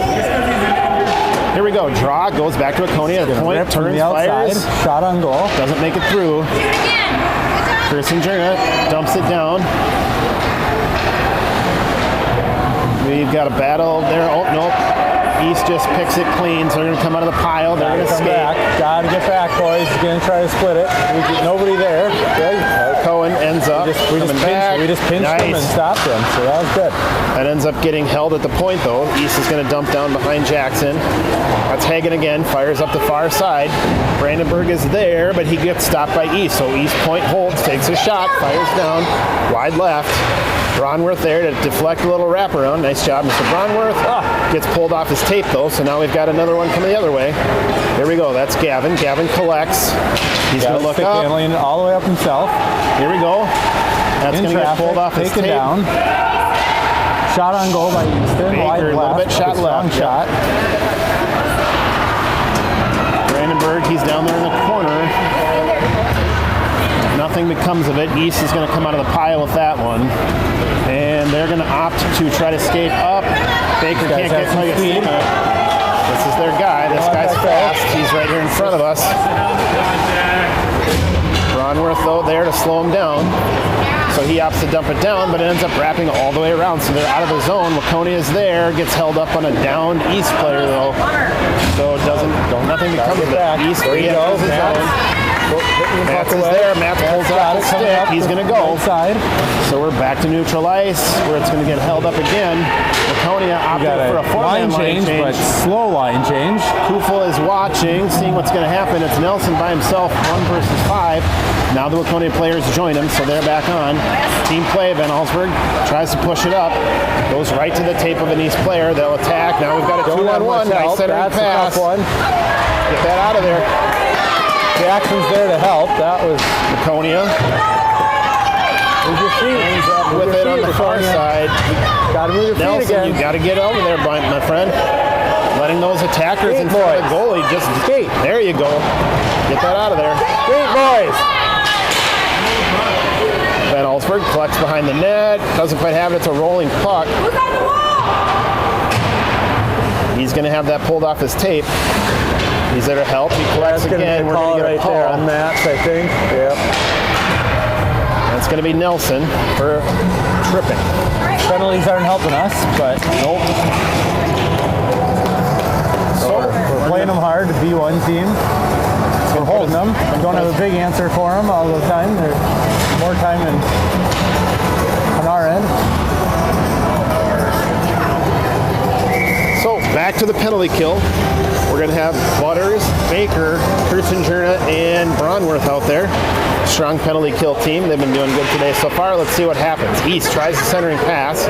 Here we go. Draw goes back to Waconia. Point, turns, fires. Shot on goal. Doesn't make it through. Kirsinger dumps it down. We've got a battle there. Oh, nope. East just picks it clean, so they're going to come out of the pile. They're going to skate. Gotta get back, boys. He's going to try to split it. Nobody there. Good. Cohen ends up coming back. We just pinched him and stopped him, so that was good. That ends up getting held at the point, though. East is going to dump down behind Jackson. That's Hagen again. Fires up the far side. Brandenburg is there, but he gets stopped by East. So East point holds, takes a shot, fires down, wide left. Bronworth there to deflect a little wraparound. Nice job, Mr. Bronworth. Gets pulled off his tape, though, so now we've got another one coming the other way. Here we go. That's Gavin. Gavin collects. He's going to look up. Handling it all the way up himself. Here we go. That's going to get pulled off his tape. Down. Shot on goal by Easton. Baker, Wide a little bit shot left. Shot. Brandenburg, he's down there in the corner. Nothing becomes of it. East is going to come out of the pile with that one. And they're going to opt to try to skate up. Baker can't get like a speed. This is their guy. This guy's fast. He's right here in front of us. Brownworth, though, there to slow him down. So he opts to dump it down, but it ends up wrapping all the way around. So they're out of the zone. Waconia is there, gets held up on a downed East player, though. So it nothing becomes of it. East re-enters his zone. Matt is there. Matt pulls out his stick. He's going to go. So we're back to neutral ice, where it's going to get held up again. Waconia opted for a four-man line change. But slow line change. Kufel is watching, seeing what's going to happen. It's Nelson by himself, 1 versus 5. Now the Waconia players join him, so they're back on. Team play, Van Allsburg tries to push it up. Goes right to the tape of an East player. They'll attack. Now we've got a 2-on-1. Nice centering pass. Get that out of there. Jackson's there to help. That was Waconia. With it on the far side. Gotta move your feet Nelson, again. you got to get over there, my friend. Letting those attackers in front of the goalie just skate. There you go. Get that out of there. Skate, boys. Van Allsburg collects behind the net. Doesn't quite have it. It's a rolling puck. Who's on the wall? He's going to have that pulled off his tape. He's there to help. He collects again. We're going to get a call there on that, I think. Yep. That's going to be Nelson for tripping. Penalties aren't helping us, but Nope. so we're playing them hard to be one team. We're holding them. We don't have a big answer for them all the time. There's more time than on our end. So back to the penalty kill. We're going to have Butters, Baker, Kurtzenjerna, and Braunworth out there. Strong penalty kill team. They've been doing good today so far. Let's see what happens. East tries the centering pass.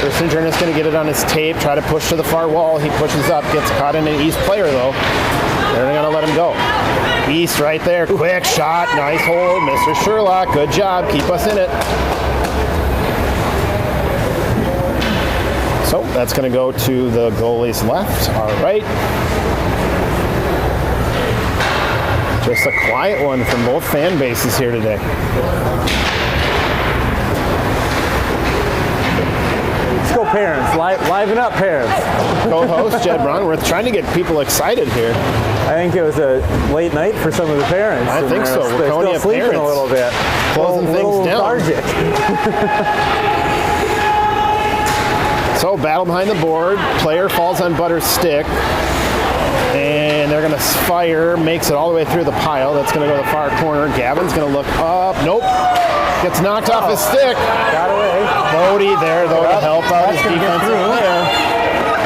Kurtzenjerna is going to get it on his tape, try to push to the far wall. He pushes up, gets caught in an East player though. They're going to let him go. East right there. Quick shot. Nice hold. Mr. Sherlock. Good job. Keep us in it. So that's going to go to the goalie's left, our right. Just a quiet one from both fan bases here today. Let's go, parents. Liven up, parents. Co-host Jed Braunworth trying to get people excited here. I think it was a late night for some of the parents. I think so. They're Waconia still sleeping parents a little bit. closing things down. Lethargic. So battle behind the board. Player falls on Butter's stick. And they're going to fire, makes it all the way through the pile. That's going to go to the far corner. Gavin's going to look up. Nope. Gets knocked off his stick. Got away. Bodie there, though, to help out his defensive player.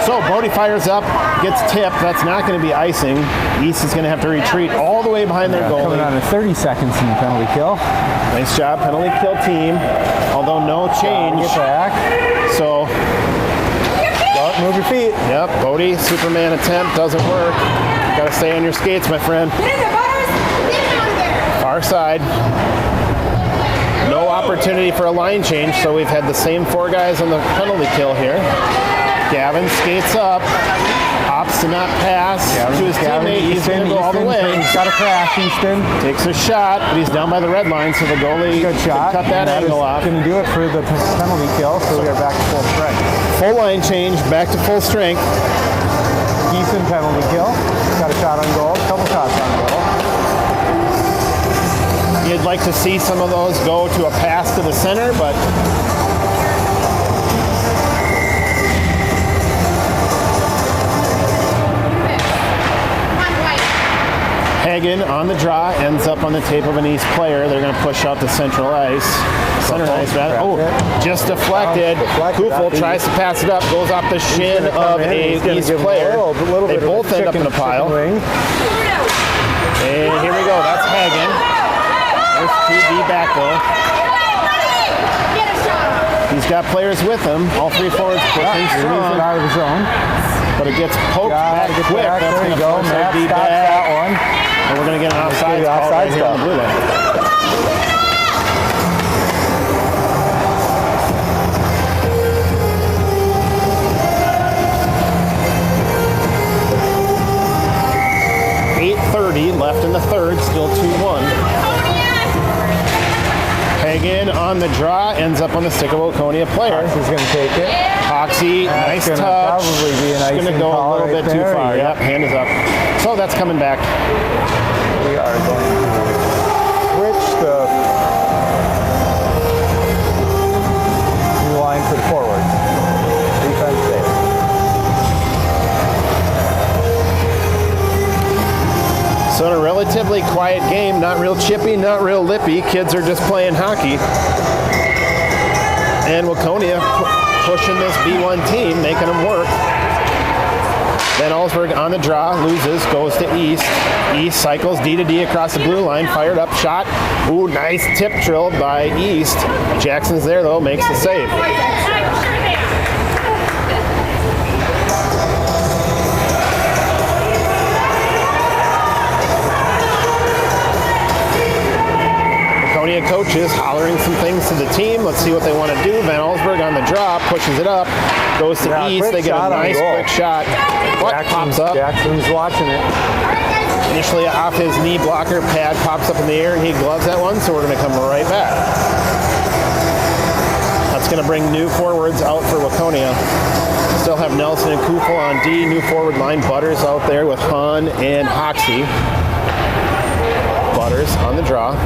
So Bodie fires up, gets tipped. That's not going to be icing. East is going to have to retreat all the way behind their goalie. Coming on to 30 seconds in the penalty kill. Nice job, penalty kill team. Although no change. Get back. So, Move your feet. yep, Bodie, Superman attempt, doesn't work. Got to stay on your skates, my friend. Get in there, Butters! Get out of there! Far side. No opportunity for a line change, so we've had the same 4 guys on the penalty kill here. Gavin skates up, opts to not pass to his teammate. He's going to go all the way. He's got a crash, Easton. Takes a shot, but he's down by the red line, so the goalie Good shot. cut that angle off. Going to do it for the penalty kill, so we are back to full strength. Full line change, back to full strength. Decent penalty kill. Got a shot on goal, couple shots on goal. You'd like to see some of those go to a pass to the center, but Hagen on the draw ends up on the tape of an East player. They're going to push out to central ice. Center ice, rather. Oh, just deflected. Kufel tries to pass it up, goes off the shin of a East player. They both end up in a pile. And here we go. That's Hagen. There's 2D back though. He's got players with him. All 3 forwards pushing strong. Out of the zone. But it gets poked back quick. That's There going you to go. force Matt OD stops back. that one. And we're going to get an offside call right here on the blue line. .8:30 left in the third, still 2-1. on the draw, ends up on the stick of Waconia player. He's going to take it. Hoxie, nice gonna touch. probably be an Just icing gonna go a call little right bit too there. far. Yep. Yep, hand is up. So that's coming back. We are going to switch the new line for the forward. Defense there. So in a relatively quiet game, not real chippy, not real lippy. Kids are just playing hockey. And Waconia pushing this B1 team, making them work. Then Allsburg on the draw, loses, goes to East. East cycles D to D across the blue line, fired up, shot. Ooh, nice tip drill by East. Jackson's there though, makes the save. Waconia coaches hollering some things to the team. Let's see what they want to do. Van Allsburg on the draw, pushes it up, goes to Yeah, East. quick They get a shot on nice goal. quick shot. What pops up? Jackson's watching it. Initially off his knee blocker, pad pops up in the air and he gloves that one, so we're going to come right back. That's going to bring new forwards out for Waconia. Still have Nelson and Kufel on D, new forward line. Butters out there with Hahn and Hoxie. Butters on the draw.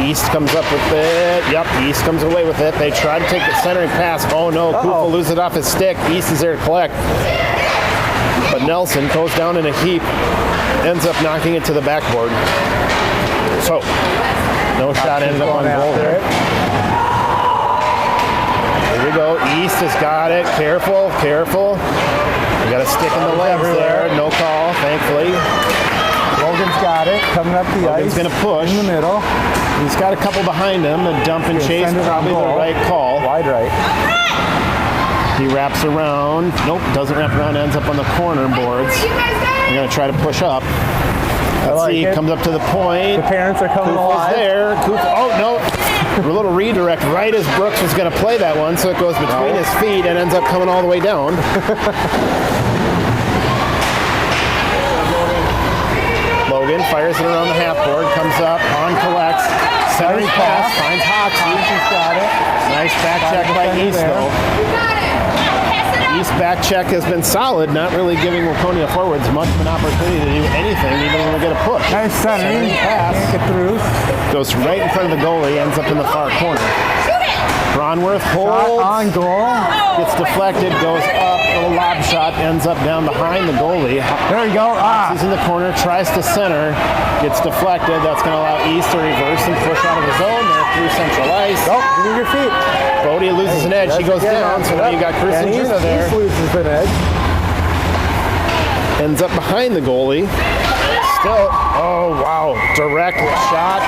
East comes up with it. Yep, East comes away with it. They try to take the centering pass. Oh no, Kufel loses it off his stick. East is there to collect. But Nelson goes down in a heap, ends up knocking it to the backboard. So, no shot ended up on goal there. Here we go. East has got it. Careful, careful. We got a stick in the legs there. No call, thankfully. Logan's got it. Coming up the Logan's ice. going to push. In the middle. He's got a couple behind him. A dump and chase, Send it on probably the goal. right call. Wide right. He wraps around. Nope, doesn't wrap around. Ends up on the corner boards. We're going to try to push up. Let's like see. it. Comes up to the point. The parents are coming Kufel's alive. there. Oh, no. A little redirect right as Brooks was going to play that one, so it goes between his feet and ends up coming all the way down. Logan fires it around the half board, comes up, on collects, centering pass, finds Hoxie. He's got it. Nice back check by defender East, there. though. East back check has been solid, not really giving Waconia forwards much of an opportunity to do anything, even when we get a push. Nice centering. pass. Can't get through. Goes right in front of the goalie, ends up in the far corner. Bronworth Shot holds, on goal. gets deflected, goes up, little lob shot, ends up down behind the goalie. There you go. He's in the corner, tries to center, gets deflected. That's going to allow East to reverse and push out of the zone. They're through central ice. Oh, move your feet. Bodie loses an edge. He goes down, so now you got Chris and Juna there. East loses an edge. Ends up behind the goalie. Still, oh wow, direct shot.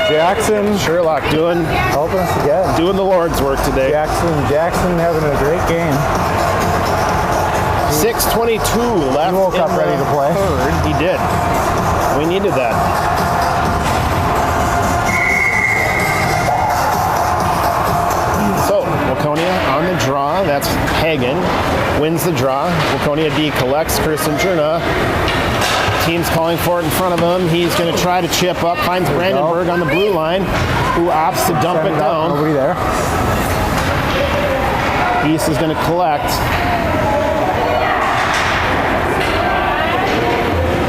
Jackson Sherlock doing helping us again. the Lord's work today. Jackson having a great game. 6:22 left. He woke in up the ready to play. Third. He did. We needed that. So Waconia on the draw. That's Hagen wins the draw. Waconia D collects Kirsten Jurna. Team's calling for it in front of him. He's going to try to chip up. Finds Brandenburg on the blue line, who opts to dump it down. Nobody there. East is going to collect.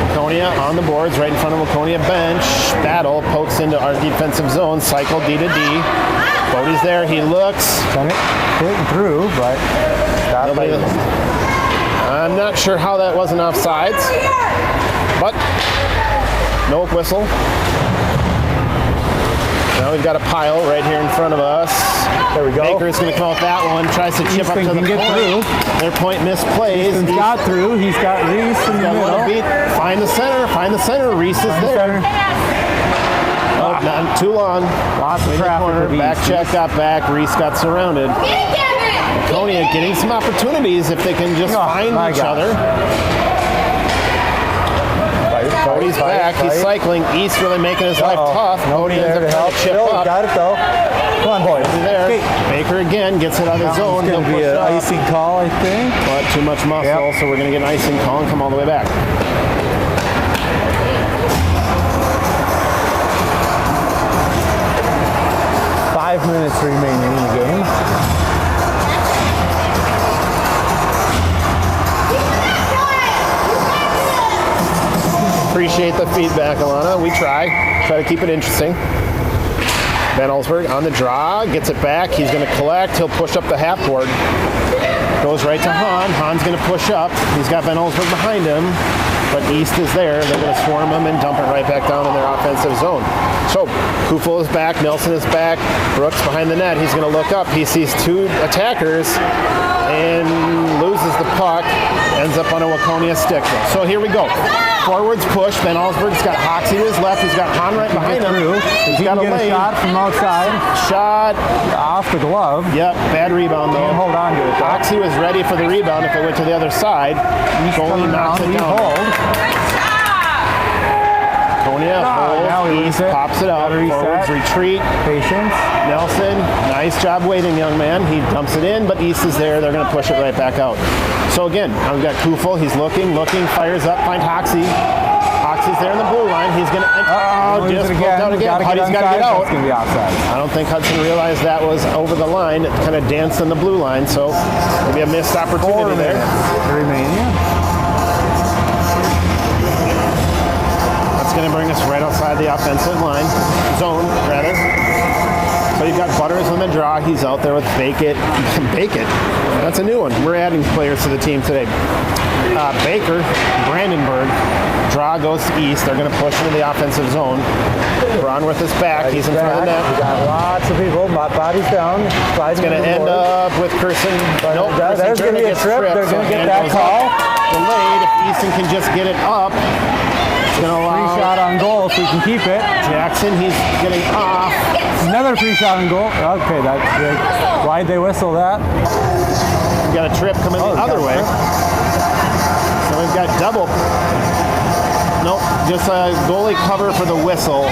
Waconia on the boards, right in front of Waconia bench. Battle pokes into our defensive zone. Cycle D to D. Bodie's there. He looks. Sent it hitting through, but got Nobody. I'm not sure how that wasn't offsides, but no whistle. Now we've got a pile right here in front of us. There we go. Baker's going to come out that one. Tries to chip up to the can get point. through. Their point misplays. He's got through. He's got Reese in the Got one middle. beat. Find the center. Find the center. Reese is Find the there. center. Oh, not too long. Lots of In the traffic corner. with Back East. check got back. Reese got surrounded. Waconia getting some opportunities if they can just find my each gosh. other. Cody's back. He's cycling. East really making his life tough. Cody Nobody ends there up to trying help. to chip Still up. got it though. Come on, boys. There. Okay. Baker again gets it out of the zone. It's He'll going to be push an up, icing call, I think. but too much muscle, so we're going to get an icing call and come all the way back. 5 minutes remaining in the game. Appreciate the feedback, Alana. We try to keep it interesting. Van Allsburg on the draw, gets it back. He's going to collect. He'll push up the half board. Goes right to Han. Han's going to push up. He's got Van Allsburg behind him, but East is there. They're going to swarm him and dump it right back down in their offensive zone. So Kufel is back. Nelson is back. Brooks behind the net. He's going to look up. He sees two attackers and loses the puck. Ends up on a Waconia stick. So here we go. Forwards push. Van Allsburg's got Hoxie to his left. He's got Han right behind him. He's got a get a lane. shot from outside. Shot. Off the glove. Yep, bad rebound though. Can't hold on to it though. Hoxie was ready for the rebound if it went to the other side. Goalie knocks it down. Waconia holds. East pops it out. Forwards retreat. Patience. Nelson, nice job waiting, young man. He dumps it in, but East is there. They're going to push it right back out. So again, we've got Kufel. He's looking, fires up, find Hoxie. Hoxie's there in the blue line. He's going to just pull out again. Huddy's got to get out. It's going to be offside. I don't think Hudson realized that was over the line. It kind of danced on the blue line, so maybe a missed opportunity there. Remaining. That's going to bring us right outside the offensive line zone, rather. So you've got Butters on the draw. He's out there with Bakett. Bakett? That's a new one. We're adding players to the team today. Baker, Brandenburg. Draw goes to East. They're going to push into the offensive zone. Brownworth is back. He's in front of the net. We got lots of people. Bodies down. It's going to end up with Kirsten. Nope, There's going to be a trip. They're going to get that call. Delayed. If Easton can just get it up, it's going to allow. Free shot on goal so we can keep it. Jackson, he's getting off. Another free shot on goal. Okay, that's good. Why'd they whistle that? We got a trip coming the other way. So we've got double. Nope, just a goalie cover for the whistle,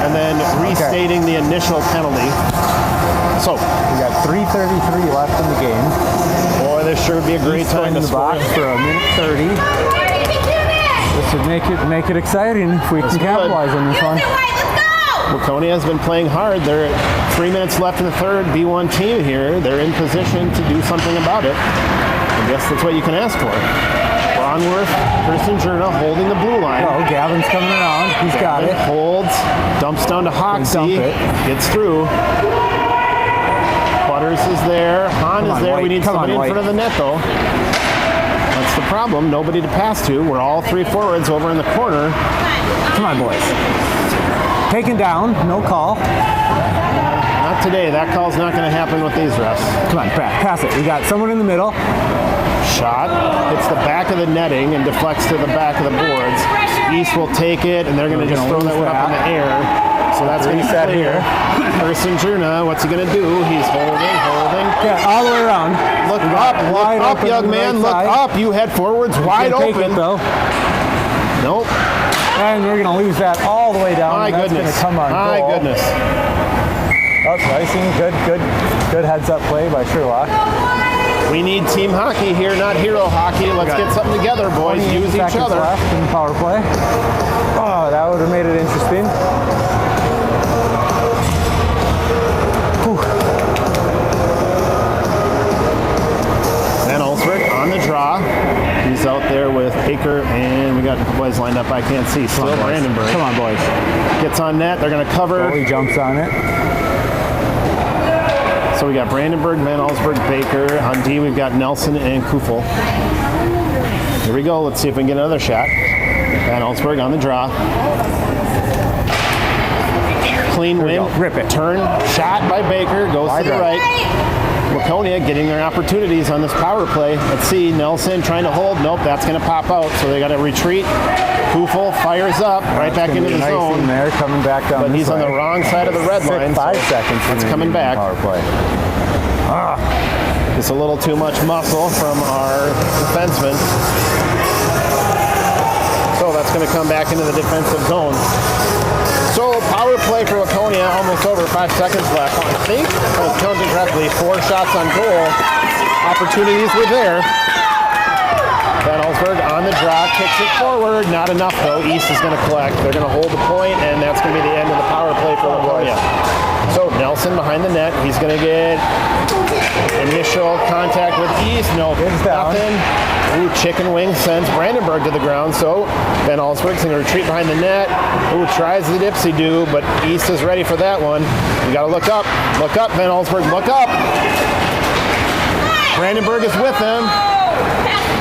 and then restating the initial penalty. So we got 3:33 left in the game. Boy, this sure would be a great time to the score. box for a minute 30. This would make it exciting if we can capitalize on this one. Waconia has been playing hard. They're 3 minutes left in the third. B1 team here. They're in position to do something about it. I guess that's what you can ask for. Brownworth, Kirsten Jurna holding the blue line. Oh, Gavin's coming around. He's got it. Holds, dumps down to Hoxie, gets through. Butters is there. Han is there. We need somebody in front of the net, though. That's the problem. Nobody to pass to. We're all three forwards over in the corner. Come on, boys. Taken down. No call. Not today. That call's not going to happen with these refs. Come on, pass it. We got someone in the middle. Shot hits the back of the netting and deflects to the back of the boards. East will take it, and they're going to just throw that one up in the air. So that's going to be clear. Kirsten Jurna, what's he going to do? He's holding. Yeah, all the way around. Look up, young man. Look up. You head forwards wide open. Take it, though. Nope. And we're going to lose that all the way down. My goodness. That's going to come on My goal. goodness. Oh, icing. Good heads-up play by Sherlock. We need team hockey here, not hero hockey. Let's get something together, boys. Use each other. Left in the power play. Oh, that would have made it interesting. Whew. Van Allsburg on the draw. He's out there with Baker, and we got boys lined up. I can't see. Still Brandenburg. Come on, boys. Gets on net. They're going to cover. He jumps on it. So we got Brandenburg, Van Allsburg, Baker. On D, we've got Nelson and Kufel. Here we go. Let's see if we can get another shot. Van Allsburg on the draw. Clean win. Rip it. Turn. Shot by Baker. Goes to the right. Waconia getting their opportunities on this power play. Let's see. Nelson trying to hold. Nope, that's going to pop out. So they got to retreat. Kufel fires up right back into the zone. There, coming back down. But he's on the wrong side of the red line. 5 seconds. It's coming back. Power play. It's a little too much muscle from our defenseman. So that's going to come back into the defensive zone. So power play for Waconia, almost over. 5 seconds left. I think, if I was counting correctly, 4 shots on goal. Opportunities were there. Van Allsburg on the draw, kicks it forward. Not enough though. East is going to collect. They're going to hold the point, and that's going to be the end of the power play for Waconia. So Nelson behind the net. He's going to get initial contact with East. No, nothing. Ooh, chicken wing sends Brandenburg to the ground. So Van Allsburg's going to retreat behind the net. Ooh, tries the dipsy-do, but East is ready for that one. You got to look up. Look up, Van Allsburg. Look up. Brandenburg is with him.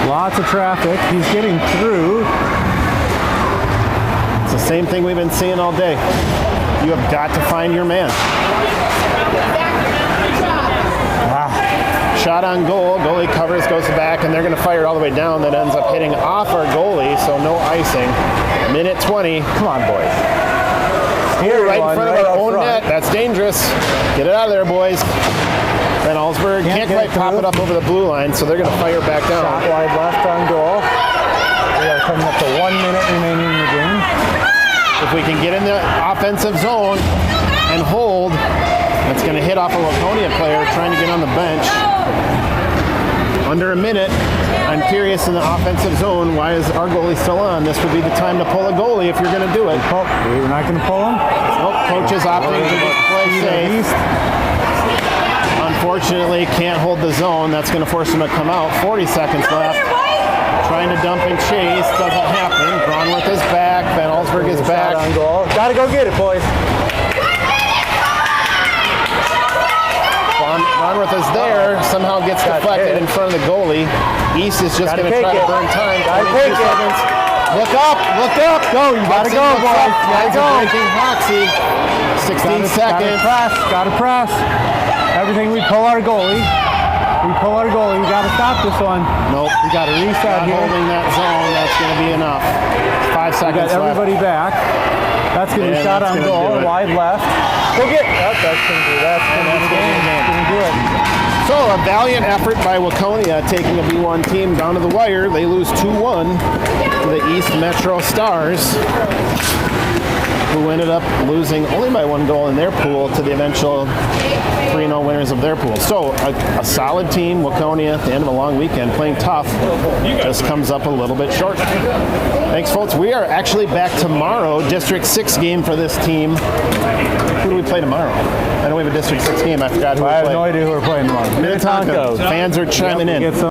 Lots of traffic. He's getting through. It's the same thing we've been seeing all day. You have got to find your man. Shot on goal. Goalie covers, goes back, and they're going to fire it all the way down. That ends up hitting off our goalie, so no icing. Minute 20. Come on, boys. Here, right in front of our own net. That's dangerous. Get it out of there, boys. Van Allsburg can't quite pop it up over the blue line, so they're going to fire back down. Shot wide left on goal. We are coming up to 1 minute remaining in the game. If we can get in the offensive zone and hold, that's going to hit off a Waconia player trying to get on the bench. Under a minute. I'm curious in the offensive zone, why is our goalie still on? This would be the time to pull a goalie if you're going to do it. Oh, we're not going to pull him? Nope, coach is opting to play safe. Unfortunately, can't hold the zone. That's going to force him to come out. 40 seconds left. Trying to dump and chase. Doesn't happen. Braunworth is back. Van Allsburg is back. On goal. Got to go get it, boys. Braunworth is there. Somehow gets deflected in front of the goalie. East is just going to try to burn time. 22 seconds. Look up. Look up. Go. You got to go, boys. Got to go. Breaking Hoxie. 16 seconds. Got to press. Everything we pull our goalie. We got to stop this one. Nope. We got to reset here. Holding that zone. That's going to be enough. 5 seconds We got everybody back. That's going to be shot on goal. Wide left. Go get. That's going to do that. That's going to do it. So a valiant effort by Waconia taking a B1 team down to the wire. They lose 2-1 to the East Metro Stars, who ended up losing only by 1 goal in their pool to the eventual 3-0 winners of their pool. So a solid team, Waconia, at the end of a long weekend, playing tough, just comes up a little bit short. Thanks, folks. We are actually back tomorrow. District 6 game for this team. Who do we play tomorrow? I know we have a District 6 game. I forgot who we play. I have no idea who we're playing tomorrow. Minnetonka. Fans are chiming in.